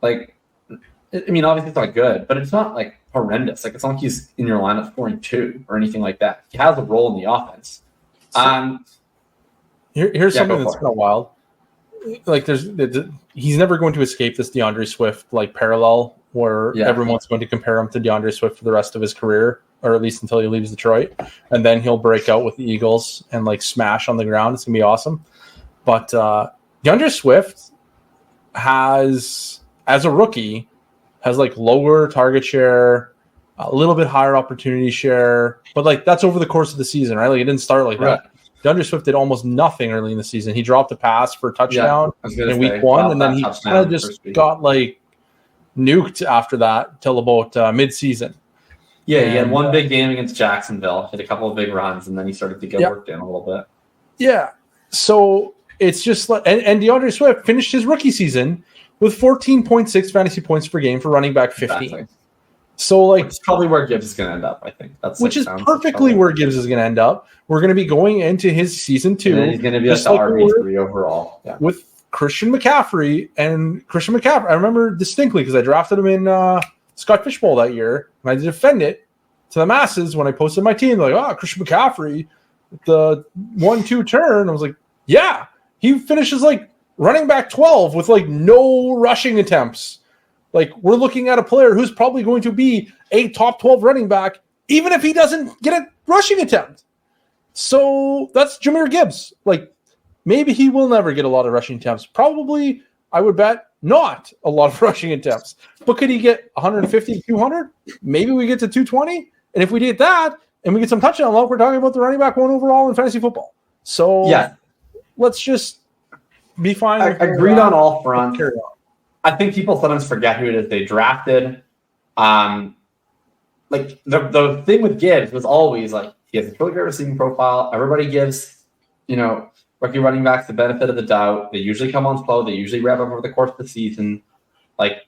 like, I mean, obviously it's not good, but it's not like horrendous. Like, it's not like he's in your lineup scoring 2 or anything like that. He has a role in the offense. Here's something that's kind of wild. Like, he's never going to escape this DeAndre Swift like parallel where everyone's going to compare him to DeAndre Swift for the rest of his career, or at least until he leaves Detroit, and then he'll break out with the Eagles and like smash on the ground. It's gonna be awesome. But DeAndre Swift has as a rookie, has like lower target share, a little bit higher opportunity share, but like that's over the course of the season, right? Like it didn't start like that. DeAndre Swift did almost nothing early in the season. He dropped a pass for a touchdown in week 1, and then he kind of just got like nuked after that till about mid-season. Yeah, he had one big game against Jacksonville, hit a couple of big runs, and then he started to get worked in a little bit. Yeah, so it's just like, and DeAndre Swift finished his rookie season with 14.6 fantasy points per game for running back 15. Exactly. So like, it's probably where Gibbs is going to end up. I think which is perfectly where Gibbs is going to end up. We're going to be going into his season 2. And he's going to be like the RB3 overall. Yeah. With Christian McCaffrey. I remember distinctly because I drafted him in Scott Fish Bowl that year, and I had to defend it to the masses when I posted my team. They're like, Christian McCaffrey, the 1-2 turn. I was like, yeah, he finishes like running back 12 with like no rushing attempts. Like, we're looking at a player who's probably going to be a top 12 running back, even if he doesn't get a rushing attempt. So that's Jahmyr Gibbs. Like, maybe he will never get a lot of rushing attempts. Probably, I would bet, not a lot of rushing attempts. But could he get 150, 200? Maybe we get to 220. And if we get that, and we get some touchdown luck, we're talking about the running back 1 overall in fantasy football. So yeah, let's just be fine. Agreed on all fronts. I think people sometimes forget who it is they drafted. Like the thing with Gibbs was always like he has a really great receiving profile. Everybody gives, rookie running backs the benefit of the doubt. They usually come on slow. They usually rev up over the course of the season. Like,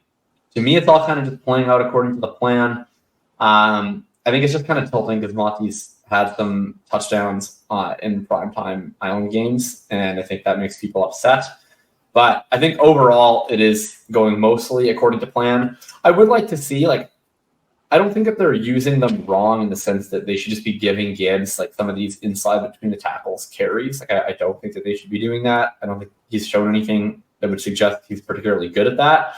to me, it's all kind of just playing out according to the plan. I think it's just kind of tilting because Monty's had some touchdowns in primetime Island games, and I think that makes people upset. But I think overall it is going mostly according to plan. I would like to see, I don't think that they're using them wrong in the sense that they should just be giving Gibbs some of these inside between the tackles carries. I don't think that they should be doing that. I don't think he's shown anything that would suggest he's particularly good at that.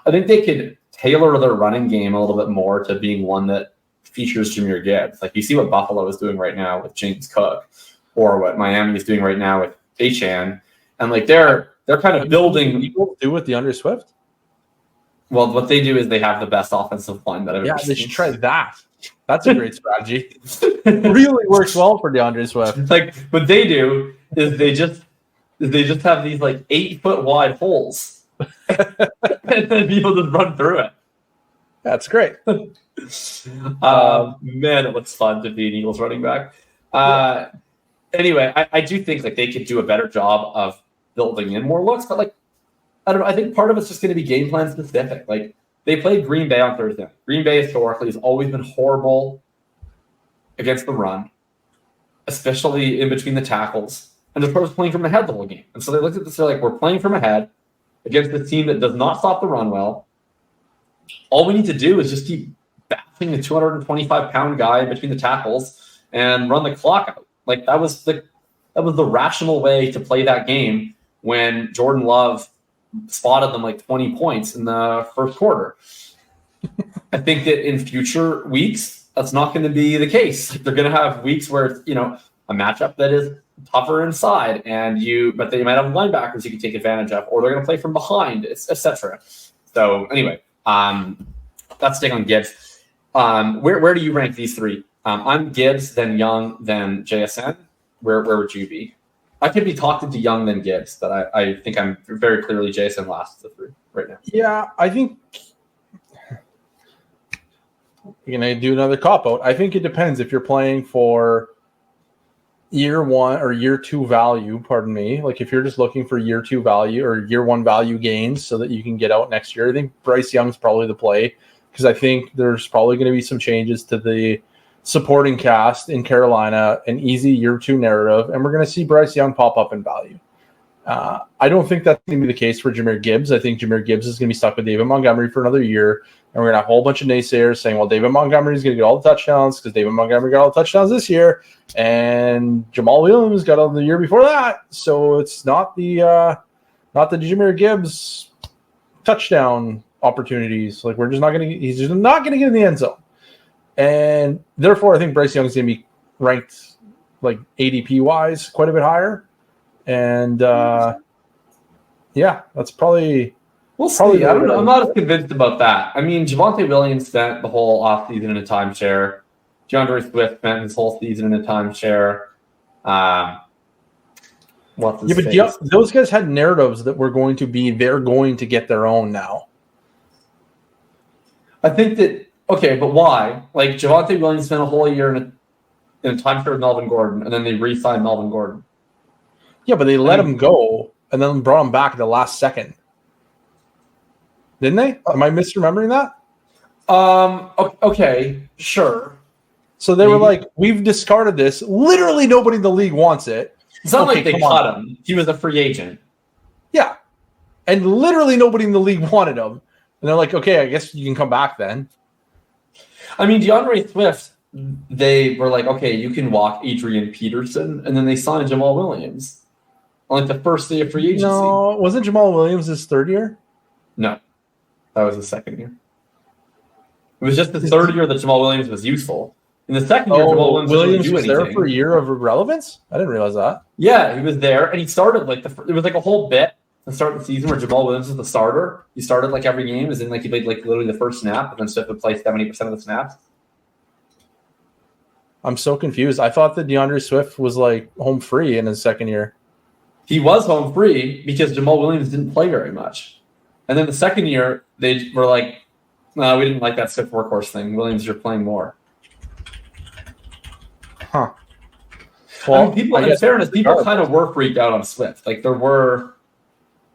I think they could tailor their running game a little bit more to being one that features Jahmyr Gibbs. Like, you see what Buffalo is doing right now with James Cook, or what Miami is doing right now with Achane, and they're kind of building. People do with DeAndre Swift. Well, what they do is they have the best offensive line that I've ever seen. Yeah, they should try that. That's a great strategy. Really works well for DeAndre Swift. What they do is they just have these 8-foot wide holes, and then people just run through it. That's great. Man, it looks fun to be an Eagles running back. Anyway, I do think they could do a better job of building in more looks, but I don't know. I think part of it's just going to be game plan specific. They played Green Bay on Thursday. Green Bay historically has always been horrible against the run, especially in between the tackles. And the pros playing from ahead the whole game. And so they looked at this, they're like, we're playing from ahead against a team that does not stop the run well. All we need to do is just keep bouncing the 225-pound guy between the tackles and run the clock out. That was the rational way to play that game when Jordan Love spotted them 20 points in the first quarter. I think that in future weeks, that's not going to be the case. They're going to have weeks where it's, a matchup that is tougher inside, but they might have linebackers you can take advantage of, or they're going to play from behind, etc. So anyway, that's take on Gibbs. Where do you rank these three? I'm Gibbs, then Young, then JSN. Where would you be? I could be talking to Young than Gibbs, but I think I'm very clearly JSN last of the three right now. Yeah, I think you're going to do another cop-out. I think it depends if you're playing for year 1 or year 2 value, pardon me. If you're just looking for year 2 value or year 1 value gains so that you can get out next year, I think Bryce Young's probably the play, because I think there's probably going to be some changes to the supporting cast in Carolina, an easy year 2 narrative, and we're going to see Bryce Young pop up in value. I don't think that's going to be the case for Jahmyr Gibbs. I think Jahmyr Gibbs is going to be stuck with David Montgomery for another year, and we're going to have a whole bunch of naysayers saying, well, David Montgomery is going to get all the touchdowns because David Montgomery got all the touchdowns this year, and Jamal Williams got all the year before that. So it's not the Jahmyr Gibbs touchdown opportunities. He's just not going to get in the end zone. And therefore, I think Bryce Young is going to be ranked ADP wise quite a bit higher. And that's probably We'll see. I don't know. I'm not as convinced about that. I mean, Javonte Williams spent the whole offseason in a timeshare. DeAndre Swift spent his whole season in a timeshare. Those guys had narratives that were going to be they're going to get their own now. I think that but why? Like Javonte Williams spent a whole year in a timeshare with Melvin Gordon, and then they re-signed Melvin Gordon. Yeah, but they let him go and then brought him back at the last second. Didn't they? Am I misremembering that? Okay, sure. So they were like, we've discarded this. Literally nobody in the league wants it. It's not like they cut him. He was a free agent. Yeah. And literally nobody in the league wanted him. And they're like, okay, I guess you can come back then. I mean, DeAndre Swift, they were like, okay, you can walk Adrian Peterson. And then they signed Jamal Williams on like the first day of free agency. No, wasn't Jamal Williams his third year? No. That was his second year. It was just the third year that Jamal Williams was useful. In the second year, Jamal Williams was there for a year of relevance? I didn't realize that. Yeah, he was there, and he started like it was like a whole bit to start the season where Jamal Williams was the starter. He started like every game, as in like he played like literally the first snap, and then Swift would play 70% of the snaps. I'm so confused. I thought that DeAndre Swift was like home free in his second year. He was home free because Jamal Williams didn't play very much. And then the second year, they were like, no, we didn't like that Swift workhorse thing. Williams, you're playing more. Huh. Well, I mean, people, in fairness, people kind of were freaked out on Swift. Like there were,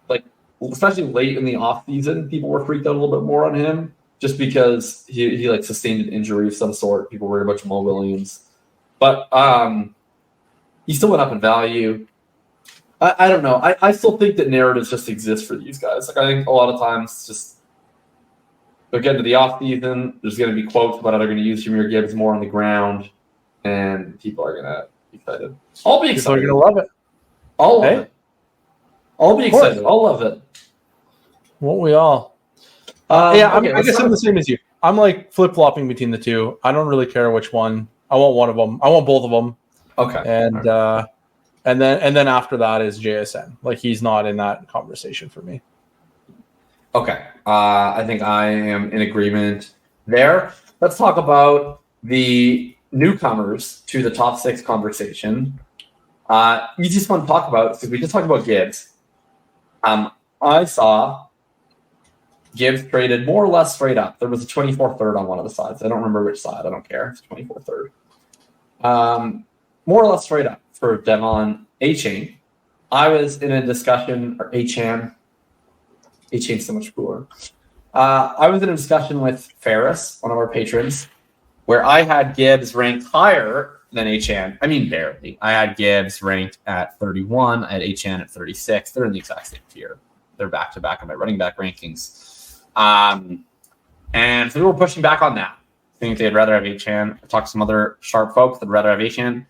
like especially late in the off season, people were freaked out a little bit more on him just because he like sustained an injury of some sort. People worried about Jamal Williams, but he still went up in value. I don't know. I still think that narratives just exist for these guys. Like I think a lot of times just they'll get into the off season. There's going to be quotes about how they're going to use Jahmyr Gibbs more on the ground, and people are going to be excited. I'll be excited. People are going to love it. I'll love it. I'll be excited. I'll love it. Won't we all? I guess I'm the same as you. I'm like flip-flopping between the two. I don't really care which one. I want one of them. I want both of them. Okay. And then after that is JSN. Like he's not in that conversation for me. Okay. I think I am in agreement there. Let's talk about the newcomers to the top 6 conversation. Easiest one to talk about because we just talked about Gibbs. I saw Gibbs traded more or less straight up. There was a 24 third on one of the sides. I don't remember which side. I don't care. It's 24 third. More or less straight up for Devon A-Chain. I was in a discussion, or A-Chan. A-Chain's so much cooler. I was in a discussion with Ferris, one of our patrons, where I had Gibbs ranked higher than A-Chan. I mean, barely. I had Gibbs ranked at 31. I had A-Chan at 36. They're in the exact same tier. They're back-to-back on my running back rankings. And so we were pushing back on that. I think they'd rather have A-Chan. I talked to some other sharp folks that'd rather have A-Chan.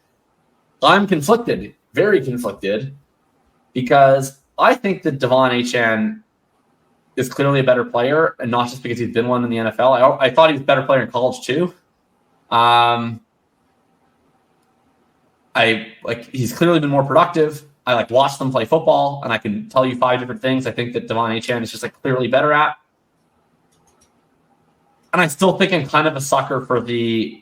I'm conflicted, very conflicted, because I think that Devon A-Chan is clearly a better player, and not just because he's been one in the NFL. I thought he was a better player in college too. He's clearly been more productive. I watched them play football, and I can tell you 5 different things I think that Devon A-Chan is just clearly better at. And I still think I'm kind of a sucker for the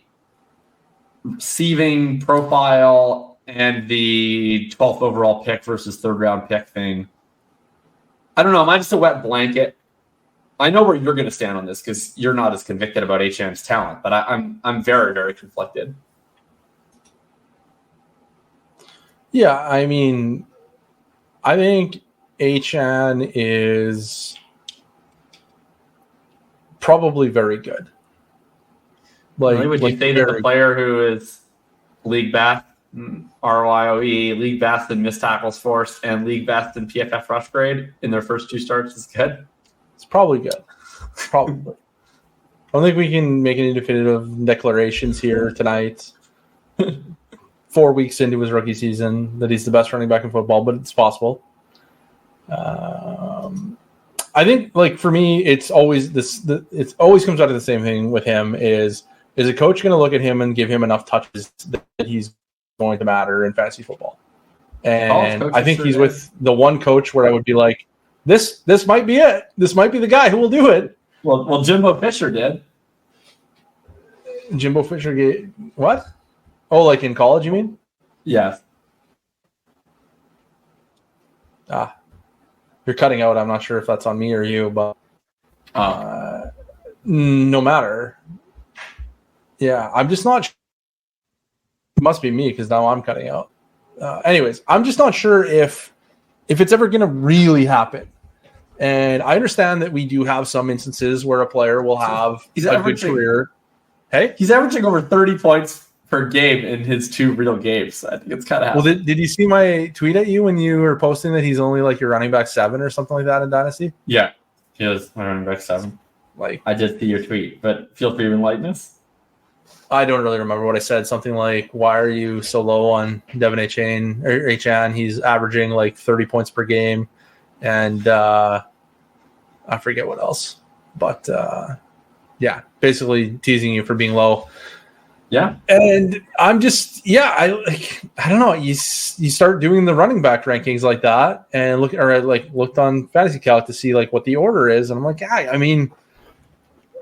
receiving profile and the 12th overall pick versus 3rd round pick thing. I don't know. Am I just a wet blanket? I know where you're going to stand on this because you're not as convicted about A-Chan's talent, but I'm very, very conflicted. Yeah, I mean, I think A-Chan is probably very good. Would you say that the player who is league best ROIOE, league best in missed tackles forced, and league best in PFF rush grade in their first 2 starts is good? It's probably good. Probably. I don't think we can make any definitive declarations here tonight. 4 weeks into his rookie season that he's the best running back in football, but it's possible. I think, for me, it's always it always comes out of the same thing with him is a coach going to look at him and give him enough touches that he's going to matter in fantasy football? And I think he's with the one coach where I would be like, this might be it. This might be the guy who will do it. Well, Jimbo Fisher did. Jimbo Fisher what? Oh, like in college, you mean? Yeah. You're cutting out. I'm not sure if that's on me or you, but no matter. Yeah, I'm just not sure. It must be me because now I'm cutting out. Anyways, I'm just not sure if it's ever going to really happen. And I understand that we do have some instances where a player will have a good career. Hey? He's averaging over 30 points per game in his 2 real games. I think it's kind of well. Did you see my tweet at you when you were posting that he's only like your running back 7 or something like that in Dynasty? Yeah, he was my running back 7. Like I just see your tweet, but feel free to enlighten us. I don't really remember what I said. Something like, "Why are you so low on Devin Achan? He's averaging like 30 points per game," and I forget what else. But yeah, basically teasing you for being low. Yeah, and I'm just I don't know. You start doing the running back rankings like that, and looked on Fantasy Calc to see like what the order is, and I'm like, I mean,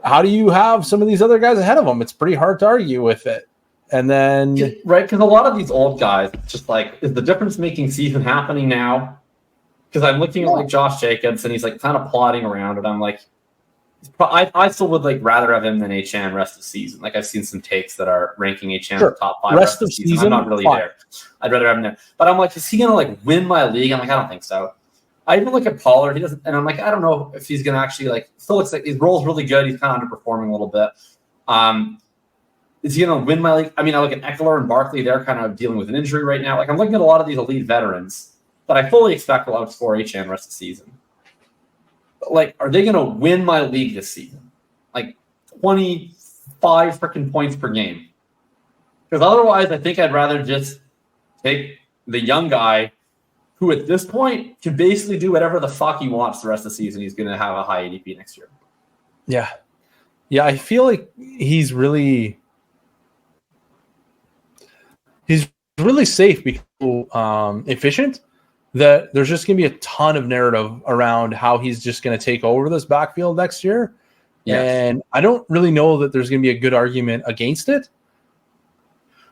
how do you have some of these other guys ahead of them? It's pretty hard to argue with it. And then right, because a lot of these old guys, just like, is the difference making season happening now? Because I'm looking at like Josh Jacobs, and he's like kind of plodding around, and I'm like, I still would like rather have him than Achan rest of the season. Like I've seen some takes that are ranking Achan top 5 rest of the season. I'm not really there. I'd rather have him there. But I'm like, is he gonna like win my league? I'm like, I don't think so. I even look at Pollard. He doesn't, and I'm like, I don't know if he's gonna actually like. Still looks like his role's really good. He's kind of underperforming a little bit. Is he gonna win my league? I mean, I look at Eckler and Barkley. They're kind of dealing with an injury right now. Like I'm looking at a lot of these elite veterans that I fully expect will outscore Achan rest of the season. But like, are they gonna win my league this season? Like 25 freaking points per game. Because otherwise, I think I'd rather just take the young guy who at this point can basically do whatever the fuck he wants the rest of the season. He's going to have a high ADP next year. Yeah. Yeah, I feel like he's really safe because efficient, that there's just going to be a ton of narrative around how he's just going to take over this backfield next year. Yes. And I don't really know that there's going to be a good argument against it.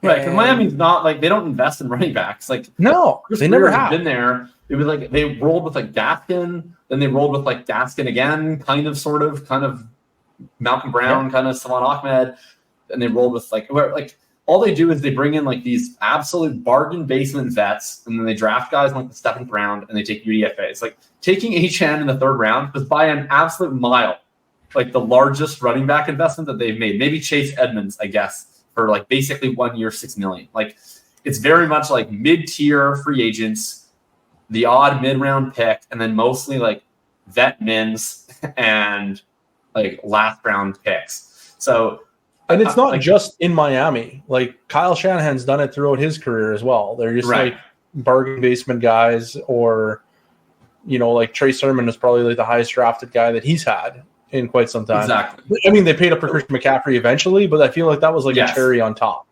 Right, because Miami's not like, they don't invest in running backs. Like no, they never have been there. It was like they rolled with like Gaskin, then they rolled with like Gaskin again, kind of Malcolm Brown, kind of Salman Ahmed, and they rolled with like all they do is they bring in like these absolute bargain basement vets, and then they draft guys in like the 7th round, and they take UDFAs. Like taking Achan in the 3rd round was by an absolute mile, like the largest running back investment that they've made. Maybe Chase Edmonds, I guess, for like basically 1 year, $6 million. Like it's very much like mid-tier free agents, the odd mid-round pick, and then mostly like vet mins and like last round picks. So, and it's not just in Miami. Like Kyle Shanahan's done it throughout his career as well. They're just like bargain basement guys, or like Trey Sermon is probably like the highest drafted guy that he's had in quite some time. Exactly. I mean, they paid up for Christian McCaffrey eventually, but I feel like that was like a cherry on top.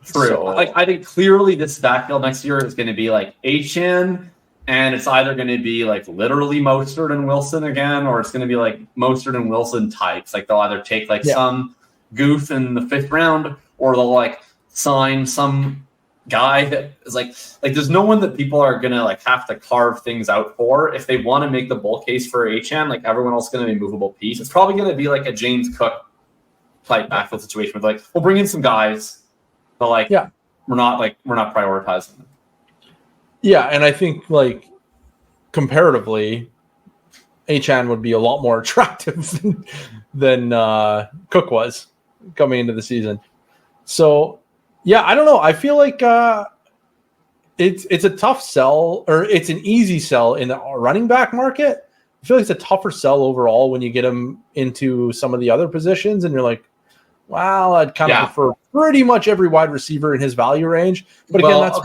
True. So, like I think clearly this backfield next year is going to be like Achan, and it's either going to be like literally Mostert and Wilson again, or it's going to be like Mostert and Wilson types. Like they'll either take like some goof in the 5th round, or they'll like sign some guy that is like there's no one that people are gonna like have to carve things out for. If they want to make the bull case for Achan, like everyone else is gonna be a movable piece. It's probably gonna be like a James Cook type backfield situation with like, we'll bring in some guys, but like we're not prioritizing them. Yeah, and I think like comparatively, Achan would be a lot more attractive than Cook was coming into the season. So yeah, I don't know. I feel like it's a tough sell, or it's an easy sell in the running back market. I feel like it's a tougher sell overall when you get him into some of the other positions, and you're like, wow, I'd kind of prefer pretty much every wide receiver in his value range. But again, that's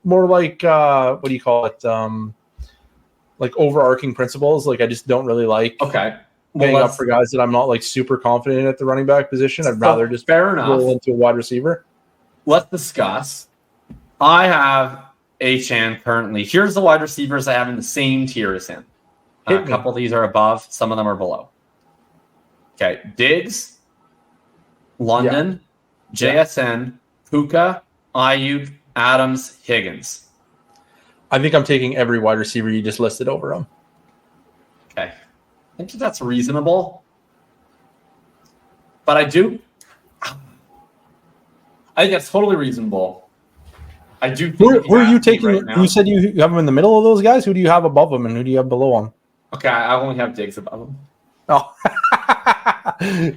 more like what do you call it? Like overarching principles. Like I just don't really like paying up for guys that I'm not like super confident in at the running back position. I'd rather just roll into a wide receiver. Let's discuss. I have Achan currently. Here's the wide receivers I have in the same tier as him. A couple of these are above. Some of them are below. Okay. Diggs, London, JSN, Puka, Ayuk, Adams, Higgins. I think I'm taking every wide receiver you just listed over him. Okay. I think that's reasonable. But I think that's totally reasonable. I do. Who are you taking? Right, you said you have them in the middle of those guys. Who do you have above them, and who do you have below them? Okay, I only have Diggs above them. Oh,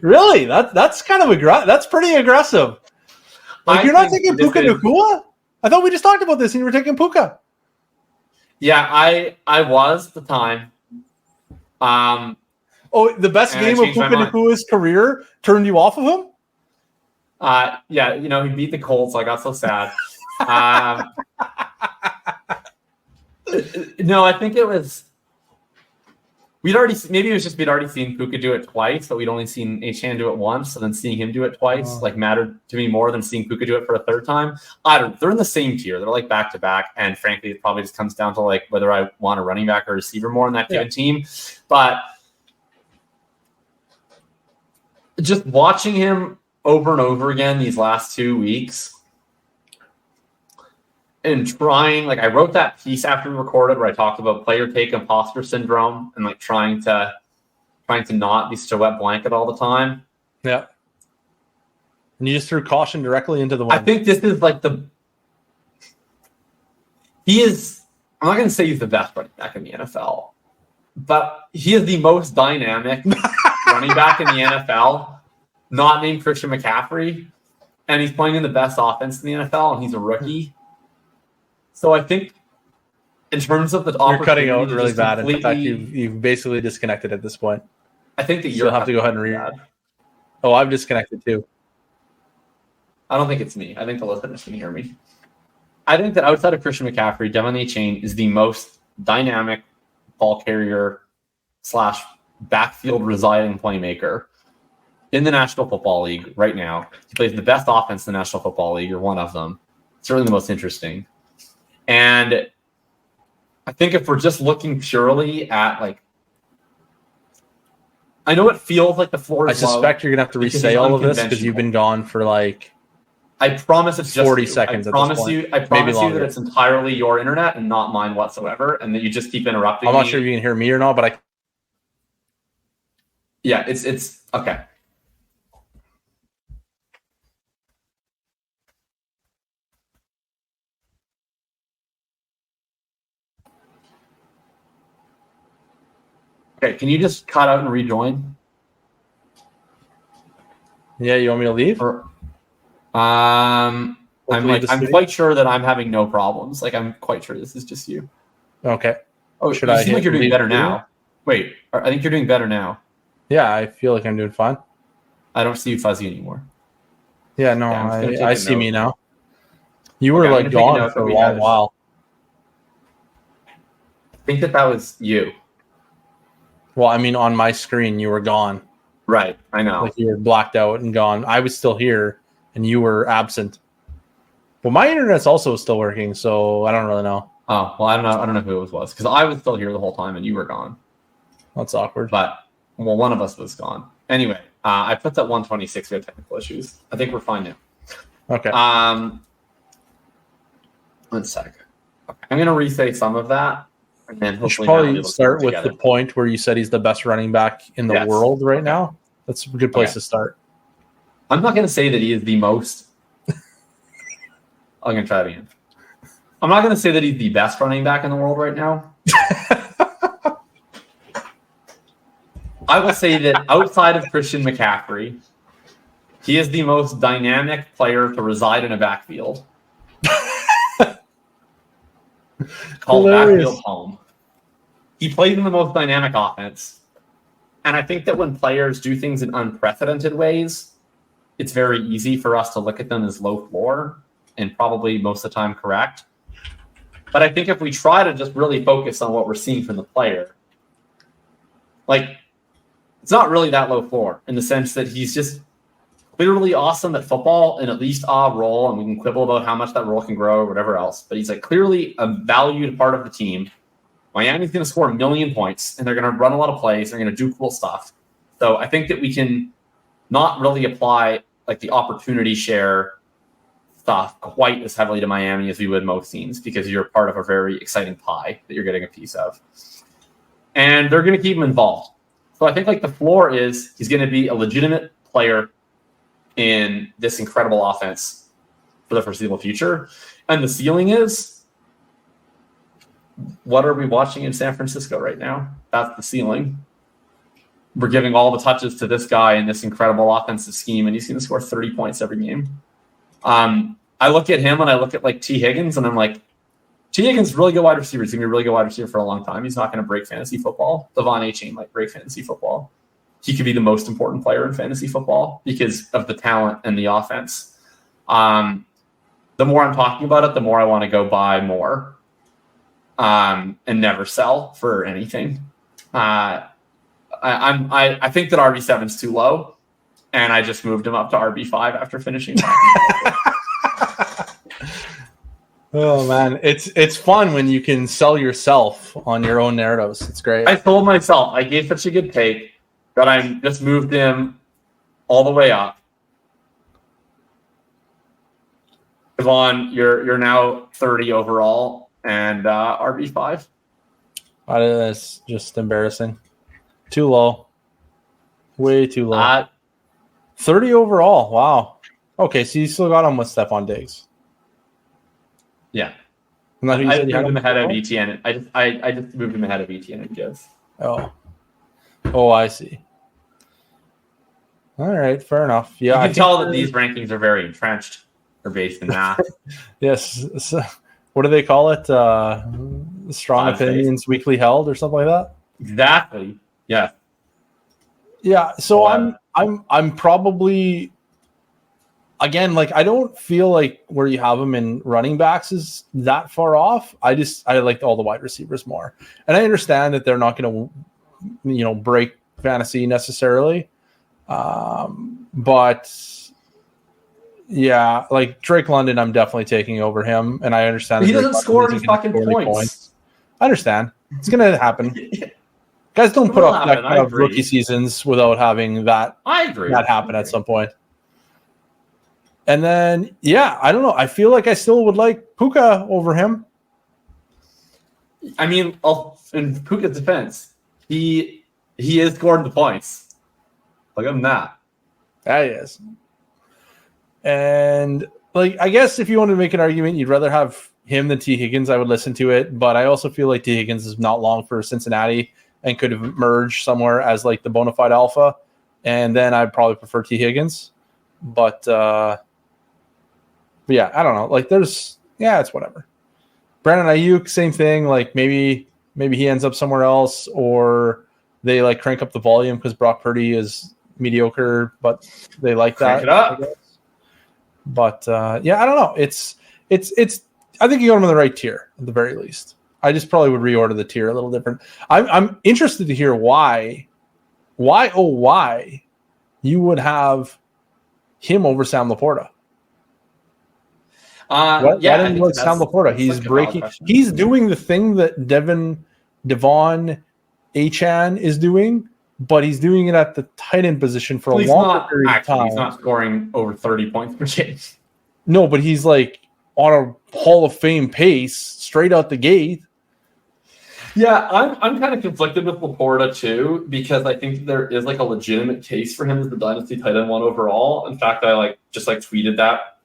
really? That's kind of that's pretty aggressive. Like, you're not taking Puka Nacua? I thought we just talked about this, and you were taking Puka. Yeah, I was at the time. The best game of Puka Nacua's career turned you off of him? Yeah, he beat the Colts. So I got so sad. No, I think it was. We'd already seen Puka do it twice, but we'd only seen Achane do it once. So then seeing him do it twice mattered to me more than seeing Puka do it for a third time. They're in the same tier. They're like back to back, and frankly, it probably just comes down to like whether I want a running back or receiver more in that given team. But just watching him over and over again these last 2 weeks. And trying, I wrote that piece after we recorded where I talked about player take imposter syndrome and trying to not be such a wet blanket all the time. Yeah. And you just threw caution directly into the wind. I think this is he is, I'm not going to say he's the best running back in the NFL, but he is the most dynamic running back in the NFL, not named Christian McCaffrey. And he's playing in the best offense in the NFL, and he's a rookie. So I think in terms of the you're cutting out really bad. In fact, you've basically disconnected at this point. I think that you'll have to go ahead and read. Oh, I've disconnected too. I don't think it's me. I think the listeners can hear me. I think that outside of Christian McCaffrey, Devon Achane is the most dynamic ball carrier / backfield residing playmaker in the National Football League right now. He plays the best offense in the National Football League. You're one of them. Certainly the most interesting. And I think if we're just looking purely at I know it feels like the floor is low. I suspect you're gonna have to re-say all of this because you've been gone for I promise it's just 40 seconds. I promise you that it's entirely your internet and not mine whatsoever, and that you just keep interrupting. I'm not sure if you can hear me or not, but yeah, it's okay. Okay, can you just cut out and rejoin? Yeah, you want me to leave? I'm quite sure that I'm having no problems. I'm quite sure this is just you. Okay. Oh, should I? You seem like you're doing better now. Wait, I think you're doing better now. Yeah, I feel like I'm doing fine. I don't see you fuzzy anymore. Yeah, no, I see me now. You were gone for a long while. I think that was you. Well, I mean, on my screen, you were gone. Right, I know. You were blacked out and gone. I was still here, and you were absent. Well, my internet's also still working, so I don't really know. Oh, well, I don't know who it was because I was still here the whole time, and you were gone. That's awkward. But, one of us was gone. Anyway, I put that 126. We have technical issues. I think we're fine now. Okay. 1 sec. Okay. I'm going to re-say some of that. And then hopefully you should probably start with the point where you said he's the best running back in the world right now. That's a good place to start. I'm not going to say that he is the most. I'm going to try it again. I'm not going to say that he's the best running back in the world right now. I will say that outside of Christian McCaffrey, he is the most dynamic player to reside in a backfield. Called backfield home. He plays in the most dynamic offense. And I think that when players do things in unprecedented ways, it's very easy for us to look at them as low floor and probably most of the time correct. But I think if we try to just really focus on what we're seeing from the player, it's not really that low floor in the sense that he's just clearly awesome at football and at least a role, and we can quibble about how much that role can grow or whatever else. But he's clearly a valued part of the team. Miami's going to score 1 million points, and they're going to run a lot of plays. They're going to do cool stuff. So I think that we can not really apply like the opportunity share stuff quite as heavily to Miami as we would most teams, because you're part of a very exciting pie that you're getting a piece of. And they're going to keep him involved. So I think like the floor is he's going to be a legitimate player in this incredible offense for the foreseeable future. And the ceiling is, what are we watching in San Francisco right now? That's the ceiling. We're giving all the touches to this guy in this incredible offensive scheme, and he's going to score 30 points every game. I look at him and I look at like T. Higgins, and I'm like, T. Higgins, really good wide receiver. He's going to be a really good wide receiver for a long time. He's not going to break fantasy football. Devon A-Chain might break fantasy football. He could be the most important player in fantasy football because of the talent and the offense. The more I'm talking about it, the more I want to go buy more and never sell for anything. I think that RB7 is too low, and I just moved him up to RB5 after finishing. Oh man, it's fun when you can sell yourself on your own narratives. It's great. I told myself I gave such a good take that I just moved him all the way up. Devon, you're now 30 overall and RB5. That's just embarrassing. Too low. Way too low. 30 overall. Wow. Okay, so you still got him with Stephon Diggs. Yeah. I moved him ahead of ETN. I just moved him ahead of ETN and Gibbs. Oh, I see. All right, fair enough. Yeah, you can tell that these rankings are very entrenched or based in math. Yes. So, what do they call it? Strong opinions weakly held or something like that? Exactly. Yeah. Yeah. So I'm probably, again, like I don't feel like where you have them in running backs is that far off. I like all the wide receivers more, and I understand that they're not going to, break fantasy necessarily, but yeah, like Drake London, I'm definitely taking over him, and I understand he doesn't score any fucking points. I understand it's going to happen. Guys don't put up that kind of rookie seasons without having that. I agree. That happen at some point. And then, yeah, I don't know. I feel like I still would like Puka over him. I mean, in Puka's defense, he is scoring the points. Look at him that. That he is. And like, I guess if you want to make an argument, you'd rather have him than T. Higgins. I would listen to it, but I also feel like T. Higgins is not long for Cincinnati and could have merged somewhere as like the bona fide alpha, and then I'd probably prefer T. Higgins. But yeah, I don't know. Like, it's whatever. Brandon Ayuk, same thing. Like maybe he ends up somewhere else, or they like crank up the volume because Brock Purdy is mediocre, but they like that. Crank it up. But yeah, I don't know. It's. I think you got him in the right tier at the very least. I just probably would reorder the tier a little different. I'm interested to hear why you would have him over Sam Laporta. Why didn't you like Sam Laporta? He's breaking. He's doing the thing that Devon A-Chan is doing, but he's doing it at the tight end position for a longer period of time. He's not scoring over 30 points per game. No, but he's like on a Hall of Fame pace straight out the gate. Yeah, I'm kind of conflicted with Laporta too, because I think there is like a legitimate case for him as the dynasty tight end 1 overall. In fact, I tweeted that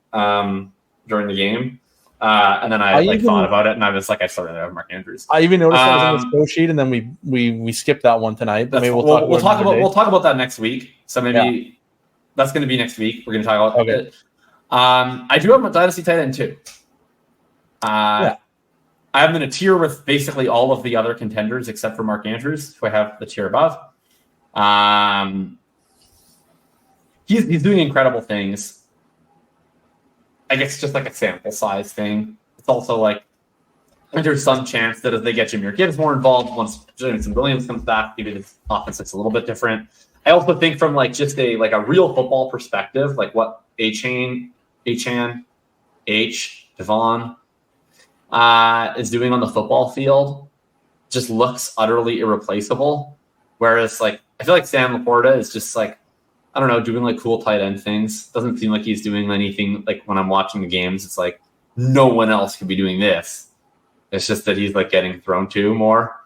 during the game, and then I thought about it, and I was like, I still rather have Mark Andrews. I even noticed that was on the score sheet, and then we skipped that one tonight. But maybe we'll talk about that next week. So maybe that's going to be next week. We're going to talk about it. I do have a dynasty tight end too. I have him in a tier with basically all of the other contenders except for Mark Andrews, who I have the tier above. He's doing incredible things. I guess it's just like a sample size thing. It's also like there's some chance that if they get Jahmyr Gibbs more involved, once Jameson Williams comes back, maybe the offense looks a little bit different. I also think from like just a real football perspective, like what Devon is doing on the football field just looks utterly irreplaceable. Whereas like I feel like Sam Laporta is just like, I don't know, doing like cool tight end things. Doesn't seem like he's doing anything like when I'm watching the games. It's like no one else could be doing this. It's just that he's like getting thrown to more.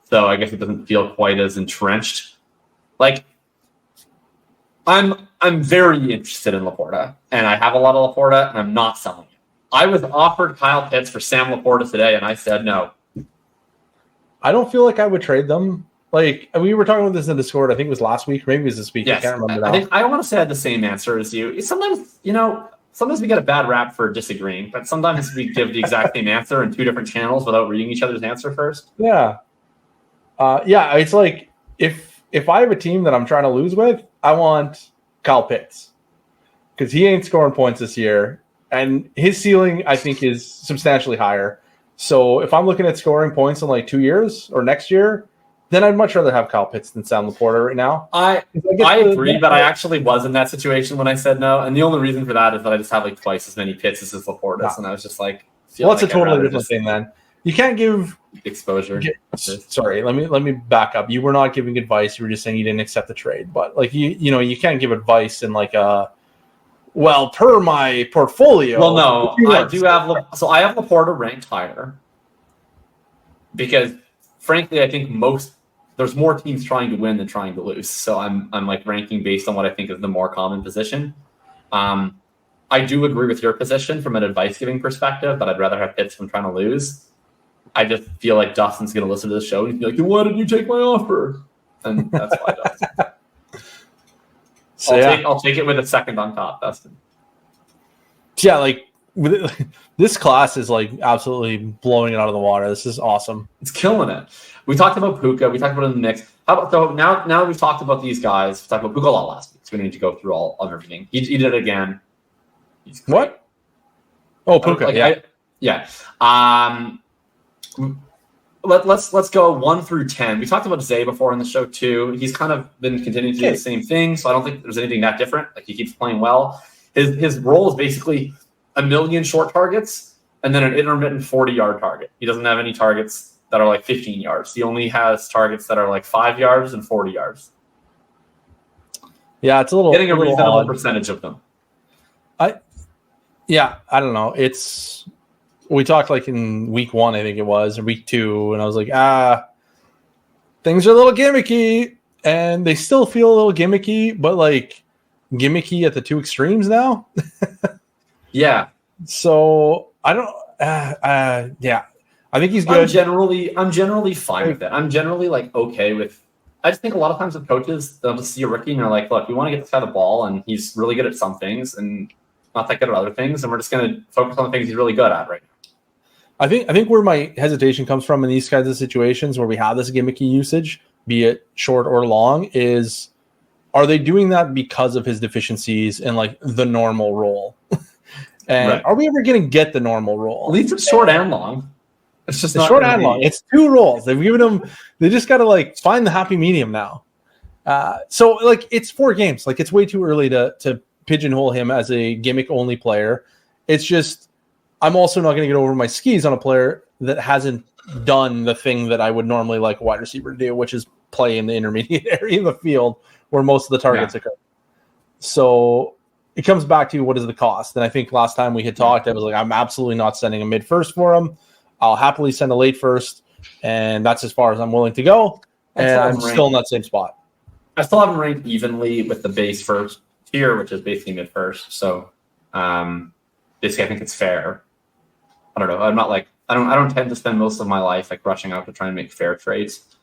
So I guess it doesn't feel quite as entrenched. Like I'm very interested in Laporta, and I have a lot of Laporta, and I'm not selling it. I was offered Kyle Pitts for Sam Laporta today, and I said no. I don't feel like I would trade them. Like we were talking about this in Discord. I think it was last week, maybe it was this week. Yes, I can't remember. I want to say I had the same answer as you. Sometimes, sometimes we get a bad rap for disagreeing, but sometimes we give the exact same answer in two different channels without reading each other's answer first. Yeah. It's like if I have a team that I'm trying to lose with, I want Kyle Pitts because he ain't scoring points this year, and his ceiling I think is substantially higher. So if I'm looking at scoring points in like 2 years or next year, then I'd much rather have Kyle Pitts than Sam Laporta right now. I agree, but I actually was in that situation when I said no, and the only reason for that is that I just have like twice as many Pitts as Laporta, and I was just like, well, it's a totally different thing, man. You can't give exposure. Sorry, let me back up. You were not giving advice. You were just saying you didn't accept the trade. But like you can't give advice in like per my portfolio. Well, no, I do have. So I have Laporta ranked higher because, frankly, I think there's more teams trying to win than trying to lose. So I'm like ranking based on what I think is the more common position. I do agree with your position from an advice giving perspective, but I'd rather have Pitts from trying to lose. I just feel like Dustin's going to listen to the show and be like, why didn't you take my offer? And that's why, Dustin. So I'll take it with a second on top, Dustin. Yeah, like this class is like absolutely blowing it out of the water. This is awesome. It's killing it. We talked about Puka. We talked about it in the Knicks. How about so now that we've talked about these guys, we talked about Puka a lot last week, so we don't need to go through all of everything. He did it again. What? Oh, Puka. Yeah. Let's go 1 through 10. We talked about Zay before on the show too. He's kind of been continuing to do the same thing, so I don't think there's anything that different. Like he keeps playing well. His role is basically 1 million short targets and then an intermittent 40-yard target. He doesn't have any targets that are like 15 yards. He only has targets that are like 5 yards and 40 yards. Yeah, it's getting a reasonable odd percentage of them. I don't know. We talked like in week 1, I think it was, or week 2, and I was like, things are a little gimmicky, and they still feel a little gimmicky, but like gimmicky at the two extremes now. Yeah. So I don't. I think he's good. I'm generally fine with it. I'm generally like okay with. I just think a lot of times with coaches, they'll just see a rookie and they're like, "Look, we want to get this guy the ball, and he's really good at some things, and not that good at other things, and we're just going to focus on the things he's really good at right now." I think where my hesitation comes from in these kinds of situations where we have this gimmicky usage, be it short or long, is are they doing that because of his deficiencies in like the normal role? And Are we ever going to get the normal role? At least it's short and long. It's just not short and long. It's 2 roles. They've given them. They just got to like find the happy medium now. So like it's 4 games. Like it's way too early to pigeonhole him as a gimmick only player. It's just I'm also not going to get over my skis on a player that hasn't done the thing that I would normally like a wide receiver to do, which is play in the intermediate area of the field where most of the targets occur. So it comes back to what is the cost. And I think last time we had talked, I was like, I'm absolutely not sending a mid first for him. I'll happily send a late first, and that's as far as I'm willing to go. And I'm still in that same spot. I still have him ranked evenly with the base first tier, which is basically mid first. So basically, I think it's fair. I don't know. I'm not like I don't tend to spend most of my life like rushing out to try and make fair trades.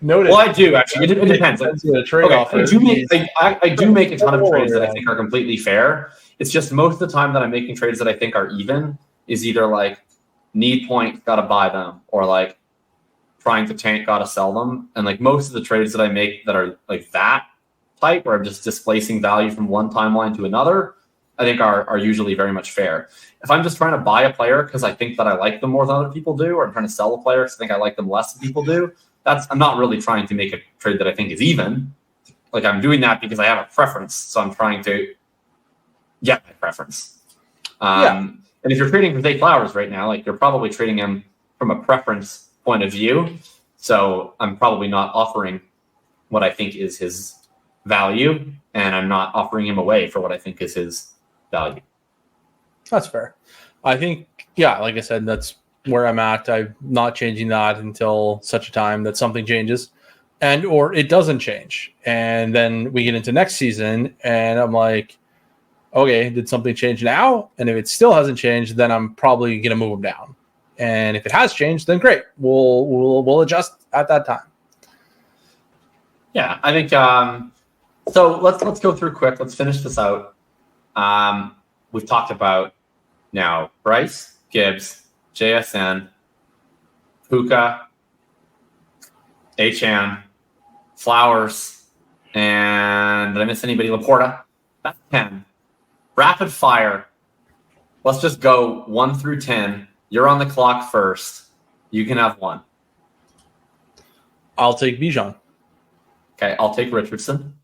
Noted. Well, I do actually. It depends. Like, trade-off. I do make a ton of trades that I think are completely fair. It's just most of the time that I'm making trades that I think are even is either like need point, gotta buy them, or like trying to tank, gotta sell them. And like most of the trades that I make that are like that type, where I'm just displacing value from one timeline to another, I think are usually very much fair. If I'm just trying to buy a player because I think that I like them more than other people do, or I'm trying to sell a player because I think I like them less than people do, I'm not really trying to make a trade that I think is even. Like I'm doing that because I have a preference, so I'm trying to get my preference. And if you're trading for Zay Flowers right now, like you're probably trading him from a preference point of view. So I'm probably not offering what I think is his value, and I'm not offering him away for what I think is his value. That's fair. I think, yeah, like I said, that's where I'm at. I'm not changing that until such a time that something changes and or it doesn't change. And then we get into next season and I'm like, okay, did something change now? And if it still hasn't changed, then I'm probably going to move him down. And if it has changed, then great. We'll adjust at that time. Yeah, I think so let's go through quick. Let's finish this out. We've talked about now Bryce, Gibbs, JSN, Puka, HM, Flowers, and did I miss anybody? Laporta. That's 10. Rapid fire. Let's just go 1 through 10. You're on the clock first. You can have one. I'll take Bijan. Okay, I'll take Richardson.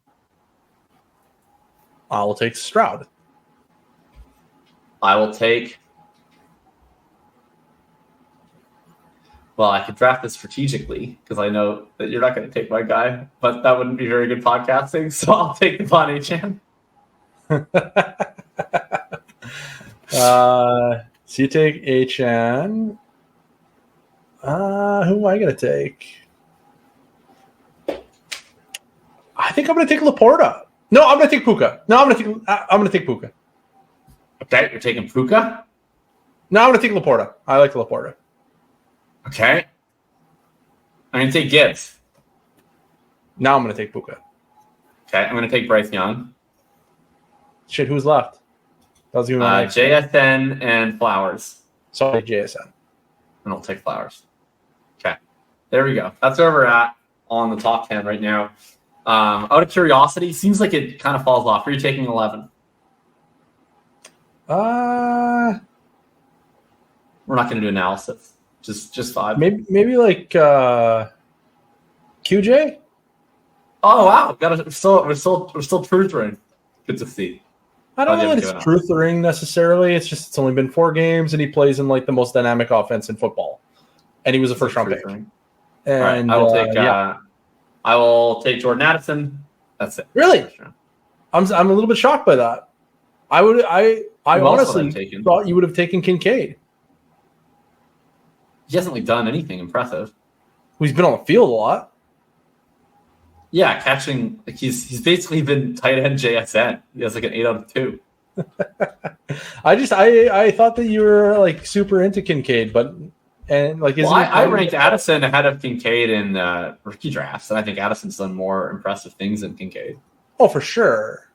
I will take Stroud. I will take. Well, I could draft this strategically because I know that you're not going to take my guy, but that wouldn't be very good podcasting. So I'll take the Von Achan. So you take HN. Who am I going to take? I think I'm going to take Laporta. No, I'm going to take Puka. No, I'm going to take Puka. Okay, you're taking Puka? No, I'm going to take Laporta. I like Laporta. Okay. I'm going to take Gibbs. Now I'm going to take Puka. Okay, I'm going to take Bryce Young. Shit, who's left? That was JSN and Flowers. Sorry, JSN. And I'll take Flowers. Okay, there we go. That's where we're at on the top 10 right now. Out of curiosity, seems like it kind of falls off. Are you taking 11? We're not going to do analysis. Just 5. Maybe like QJ. Oh wow! We're still truthering. Good to see. I don't know that it's truthering necessarily. It's just it's only been 4 games, and he plays in like the most dynamic offense in football, and he was a first round pick. And all right, I will take Jordan Addison. That's it. Really? I'm a little bit shocked by that. I honestly thought you would have taken Kincaid. He hasn't like done anything impressive. He's been on the field a lot. Yeah, catching. Like he's basically been tight end JSN. He has like an 8 out of 2. I thought that you were like super into Kincaid, but I ranked Addison ahead of Kincaid in rookie drafts, and I think Addison's done more impressive things than Kincaid. Oh, for sure.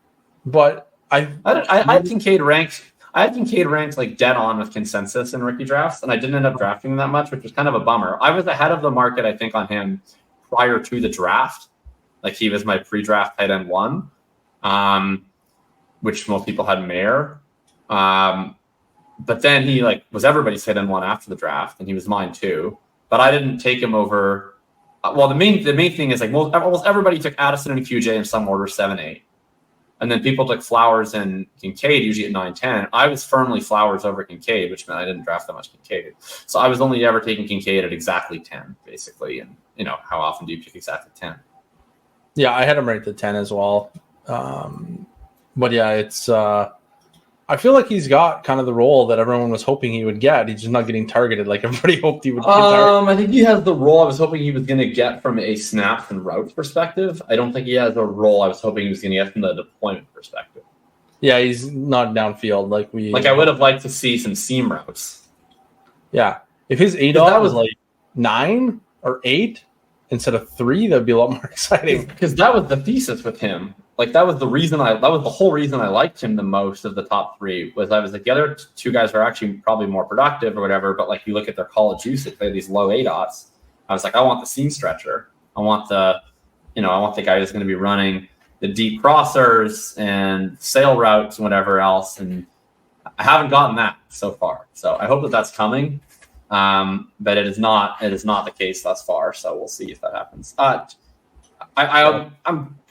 But I had Kincaid ranked. I had Kincaid ranked like dead on with consensus in rookie drafts, and I didn't end up drafting him that much, which was kind of a bummer. I was ahead of the market, I think, on him prior to the draft. Like he was my pre-draft tight end 1, which most people had Mayer. But then he like was everybody's tight end 1 after the draft, and he was mine too. But I didn't take him over. Well, the main thing is like almost everybody took Addison and QJ in some order 7, 8. And then people took Flowers and Kincaid usually at 9, 10. I was firmly Flowers over Kincaid, which meant I didn't draft that much Kincaid. So I was only ever taking Kincaid at exactly 10, basically. And, how often do you pick exactly 10? Yeah, I had him ranked at 10 as well. But yeah, it's I feel like he's got kind of the role that everyone was hoping he would get. He's just not getting targeted like everybody hoped he would get targeted. I think he has the role I was hoping he was going to get from a snaps and routes perspective. I don't think he has the role I was hoping he was going to get from the deployment perspective. Yeah, he's not downfield like I would have liked to see some seam routes. Yeah. If his ADOT was like 9 or 8 instead of 3, that'd be a lot more exciting. Because that was the thesis with him. Like that was the whole reason I liked him the most of the top 3 was I was like the other 2 guys are actually probably more productive or whatever, but like you look at their college usage, they had these low ADOTs. I was like, I want the seam stretcher. I want the guy who's going to be running the deep crossers and sail routes and whatever else. And I haven't gotten that so far. So I hope that that's coming. But it is not the case thus far. So we'll see if that happens.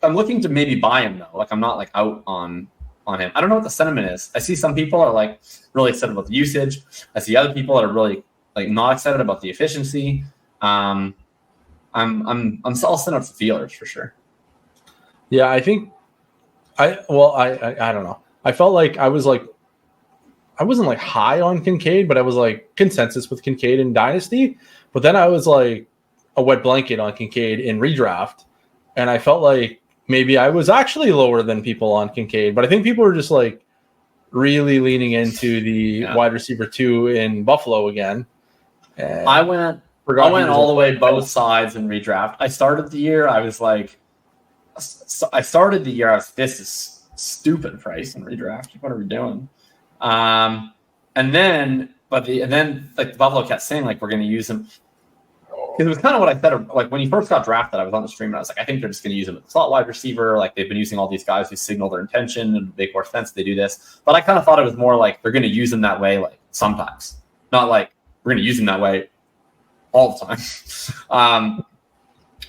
I'm looking to maybe buy him though. Like I'm not like out on on him. I don't know what the sentiment is. I see some people are like really excited about the usage. I see other people that are really like not excited about the efficiency. I'm all sent out for feelers for sure. Yeah, I think I don't know. I felt like I wasn't like high on Kincaid, but I was like consensus with Kincaid in Dynasty. But then I was like a wet blanket on Kincaid in redraft, and I felt like maybe I was actually lower than people on Kincaid. But I think people were just like really leaning into the wide receiver 2 in Buffalo again. And I went all the way both sides in redraft. I started the year, I was like, this is stupid price in redraft. What are we doing? And then like Buffalo kept saying like we're going to use him. It was kind of what I said. Like when he first got drafted, I was on the stream and I was like, I think they're just going to use him as a slot wide receiver. Like they've been using all these guys who signal their intention and make more sense if they do this. But I kind of thought it was more like they're going to use him that way, like sometimes, not like we're going to use him that way all the time.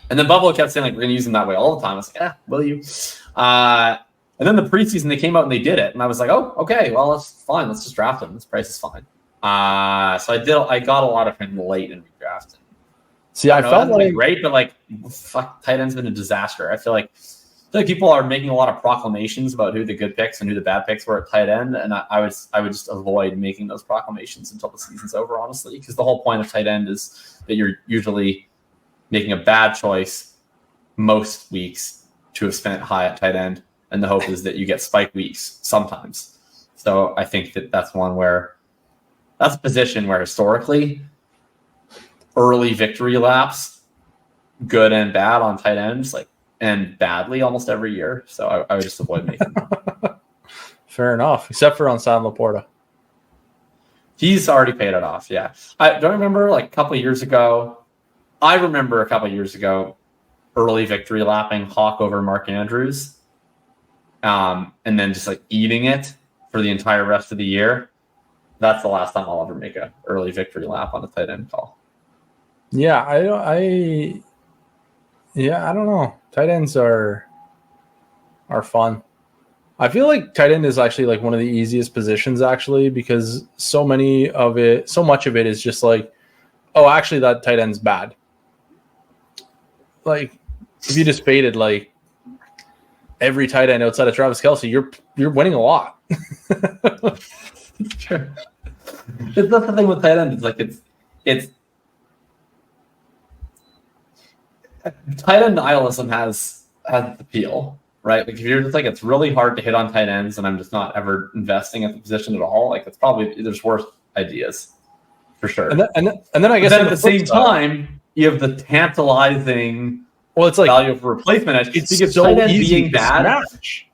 And then Buffalo kept saying like we're going to use him that way all the time. I was like, will you? And then the preseason they came out and they did it, and I was like, oh, okay, well that's fine. Let's just draft him. This price is fine. So I got a lot of him late in redraft. See, I felt like great, but like, fuck, tight end's been a disaster. I feel like people are making a lot of proclamations about who the good picks and who the bad picks were at tight end, and I would just avoid making those proclamations until the season's over, honestly, because the whole point of tight end is that you're usually making a bad choice most weeks to have spent high at tight end, and the hope is that you get spike weeks sometimes. So I think that's a position where historically early victory laps, good and bad on tight ends, like, and badly almost every year. So I would just avoid making them. Fair enough, except for on San Laporta. He's already paid it off, yeah. I don't remember, like, a couple of years ago, early victory lapping Hawk over Mark Andrews, and then just, like, eating it for the entire rest of the year. That's the last time I'll ever make a early victory lap on a tight end call. Yeah, I don't know. Tight ends are fun. I feel like tight end is actually like one of the easiest positions actually, because so much of it is just like, oh, actually that tight end's bad. Like if you just faded like every tight end outside of Travis Kelce, you're winning a lot. Sure. It's not the thing with tight end. It's like it's tight end nihilism has appeal, right? Like if you're just like, it's really hard to hit on tight ends, and I'm just not ever investing at the position at all. Like it's probably there's worse ideas for sure. And then I guess at the same time, you have the tantalizing. Well, it's like value of replacement edge. It's because so tight end being bad.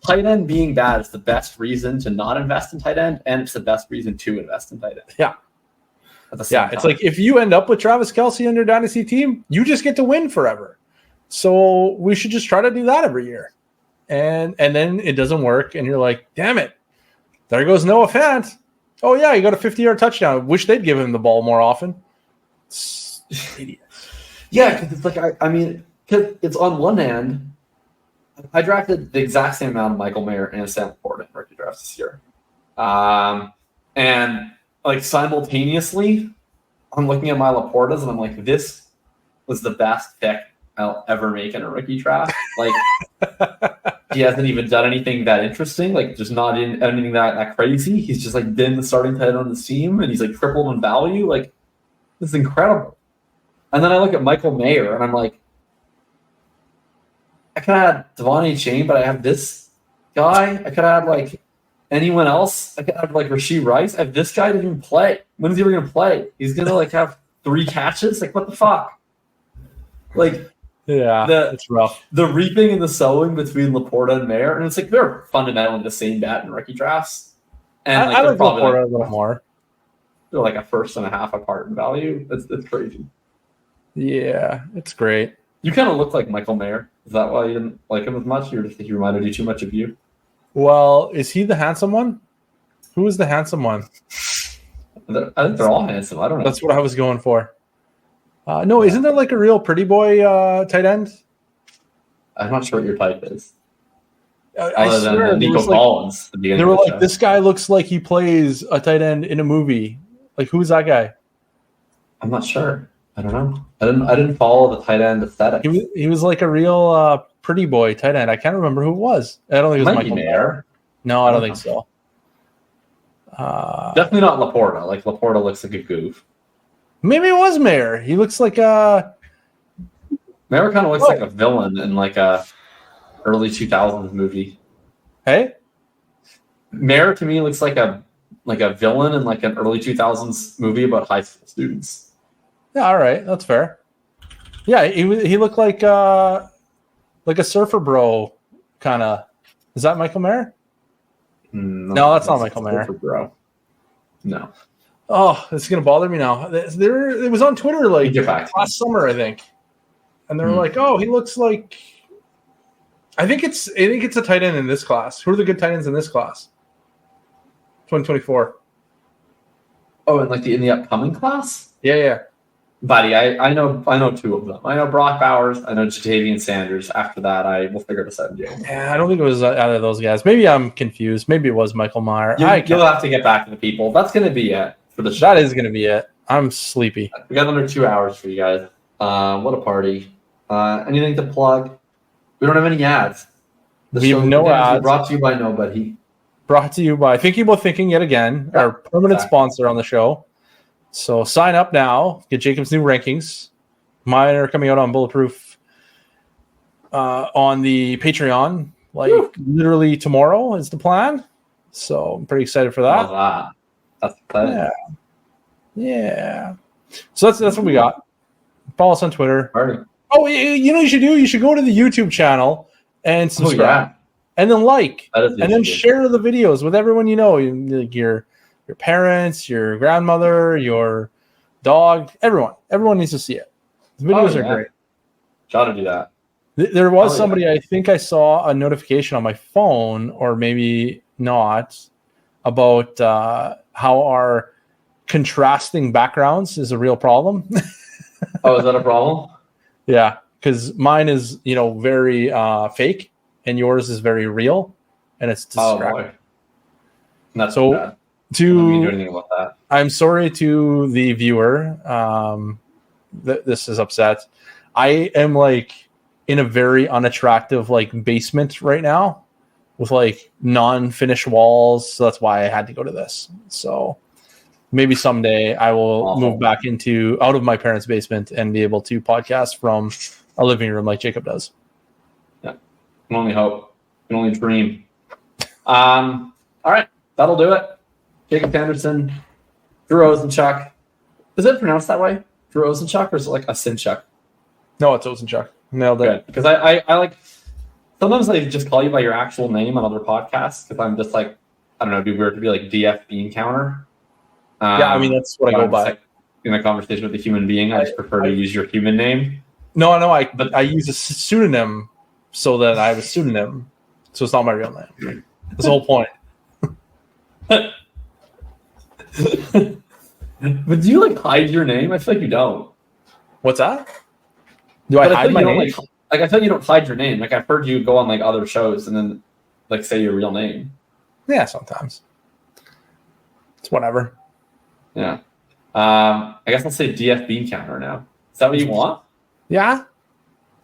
Tight end being bad is the best reason to not invest in tight end, and it's the best reason to invest in tight end. Yeah. It's like if you end up with Travis Kelce on your dynasty team, you just get to win forever. So we should just try to do that every year. And then it doesn't work, and you're like, damn it, there goes Noah Fant. Oh yeah, he got a 50-yard touchdown. Wish they'd give him the ball more often. Idiot. Yeah, because it's like I mean, because it's on one hand, I drafted the exact same amount of Michael Mayer and Sam Laporta in rookie drafts this year, and like simultaneously, I'm looking at my Laportas and I'm like, this was the best pick I'll ever make in a rookie draft. Like, he hasn't even done anything that interesting, like just not in anything that crazy. He's just like been the starting tight end on the team, and he's like tripled in value. Like, this is incredible. And then I look at Michael Mayer and I'm like, I could have had Devon Chain, but I have this guy. I could have had like anyone else. I could have like Rashee Rice. I have this guy didn't even play. When is he ever going to play? He's going to like have 3 catches? Like, what the fuck? Like, yeah, it's rough. The reaping and the sowing between Laporta and Mayer, and it's like they're fundamentally the same bat in rookie drafts. And like, I like Laporta a little more. They're like a first and a half apart in value. It's crazy. Yeah, it's great. You kind of look like Michael Mayer. Is that why you didn't like him as much? You just he reminded you too much of you? Well, is he the handsome one? Who is the handsome one? I think they're all handsome. I don't know. That's what I was going for. No, isn't there like a real pretty boy tight end? I'm not sure what your type is. I Other swear, than Nico Collins. At the beginning they were of the like, show. this guy looks like he plays a tight end in a movie. Like, who's that guy? I'm not sure. I don't know. I didn't follow the tight end aesthetic. He was like a real pretty boy tight end. I can't remember who it was. I don't think it was Michael Mayer. No, I don't think so. Definitely not Laporta. Like, Laporta looks like a goof. Maybe it was Mayer. He looks like Mayer kind of looks like a villain in like a early 2000s movie. Hey? Mayer to me looks like a villain in like an early 2000s movie about high school students. Yeah, all right. That's fair. Yeah, he looked like a surfer bro kind of. Is that Michael Mayer? No, that's not Michael Mayer. Bro. No. Oh, this is gonna bother me now. It was on Twitter like last summer, I think, and they were like, "Oh, he looks like." I think it's a tight end in this class. Who are the good tight ends in this class? 2024. Oh, and like in the upcoming class? Yeah. Buddy, I know two of them. I know Brock Bowers. I know Jatavian Sanders. After that, I will figure this out. Yeah, I don't think it was out of those guys. Maybe I'm confused. Maybe it was Michael Mayer. You'll have to get back to the people. That's going to be it for the show. That is going to be it. I'm sleepy. We got under 2 hours for you guys. What a party. Anything to plug? We don't have any ads. We have no ads. Brought to you by nobody. Brought to you by Thinking About Thinking yet again, our permanent sponsor on the show. So sign up now. Get Jacob's new rankings. Mine are coming out on Bulletproof on the Patreon. Literally tomorrow is the plan. So I'm pretty excited for that. Love that. That's exciting. Yeah. So that's what we got. Follow us on Twitter. Party. Oh, you know what you should do? You should go to the YouTube channel and subscribe. And then and then share the videos with everyone you know. Your parents, your grandmother, your dog, everyone. Everyone needs to see it. The videos are great. Gotta do that. There was somebody, I think I saw a notification on my phone, or maybe not, about how our contrasting backgrounds is a real problem. Oh, is that a problem? Yeah, because mine is, very fake, and yours is very real, and it's distracting. That's so bad. Let me do anything about that. I'm sorry to the viewer. This is upset. I am in a very unattractive basement right now with non-finished walls. So that's why I had to go to this. So maybe someday I will move back out of my parents' basement and be able to podcast from a living room like Jacob does. Yeah. Can only hope. Can only dream. All right. That'll do it. Jacob Anderson, Drew Ozenchuk. Is it pronounced that way? Drew Ozenchuk, or is it a Sinchuk? No, it's Ozenchuk. Nailed it. Because I sometimes they just call you by your actual name on other podcasts. Because I'm just I don't know, it'd be weird to be DF Bean Counter. Yeah, I mean that's what I go by. In a conversation with a human being, I just prefer to use your human name. No, but I use a pseudonym so that I have a pseudonym, so it's not my real name. That's the whole point. But do you hide your name? I feel like you don't. What's that? Do I hide my name? I feel like you don't hide your name. I've heard you go on other shows and then say your real name. Yeah, sometimes. It's whatever. Yeah. I guess I'll say DF Bean Counter now. Is that what you want? Yeah.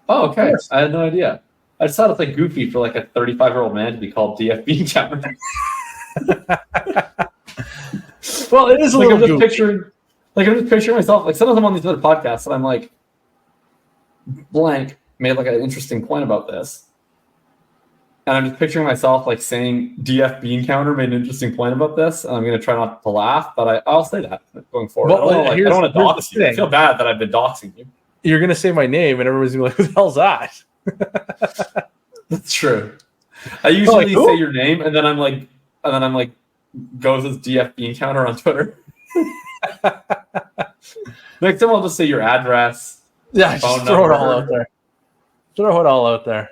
Oh, okay. I had no idea. I just thought it's goofy for a 35-year-old man to be called DF Bean Counter. Well, it is a little goofy. I'm just picturing myself. Sometimes I'm on these other podcasts and I'm blank made an interesting point about this. And I'm just picturing myself saying DF Bean Counter made an interesting point about this. And I'm going to try not to laugh, but I'll say that going forward. Well, I don't want to dox you. I feel bad that I've been doxing you. You're going to say my name and everyone's going to be like, who the hell's that? That's true. I usually say your name and then I'm goes as DF Bean Counter on Twitter. Next time I'll just say your address. Yeah, just throw it all out there. Throw it all out there.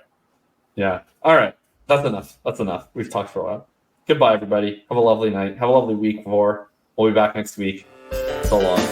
Yeah. All right. That's enough. We've talked for a while. Goodbye, everybody. Have a lovely night. Have a lovely week 4. We'll be back next week. So long.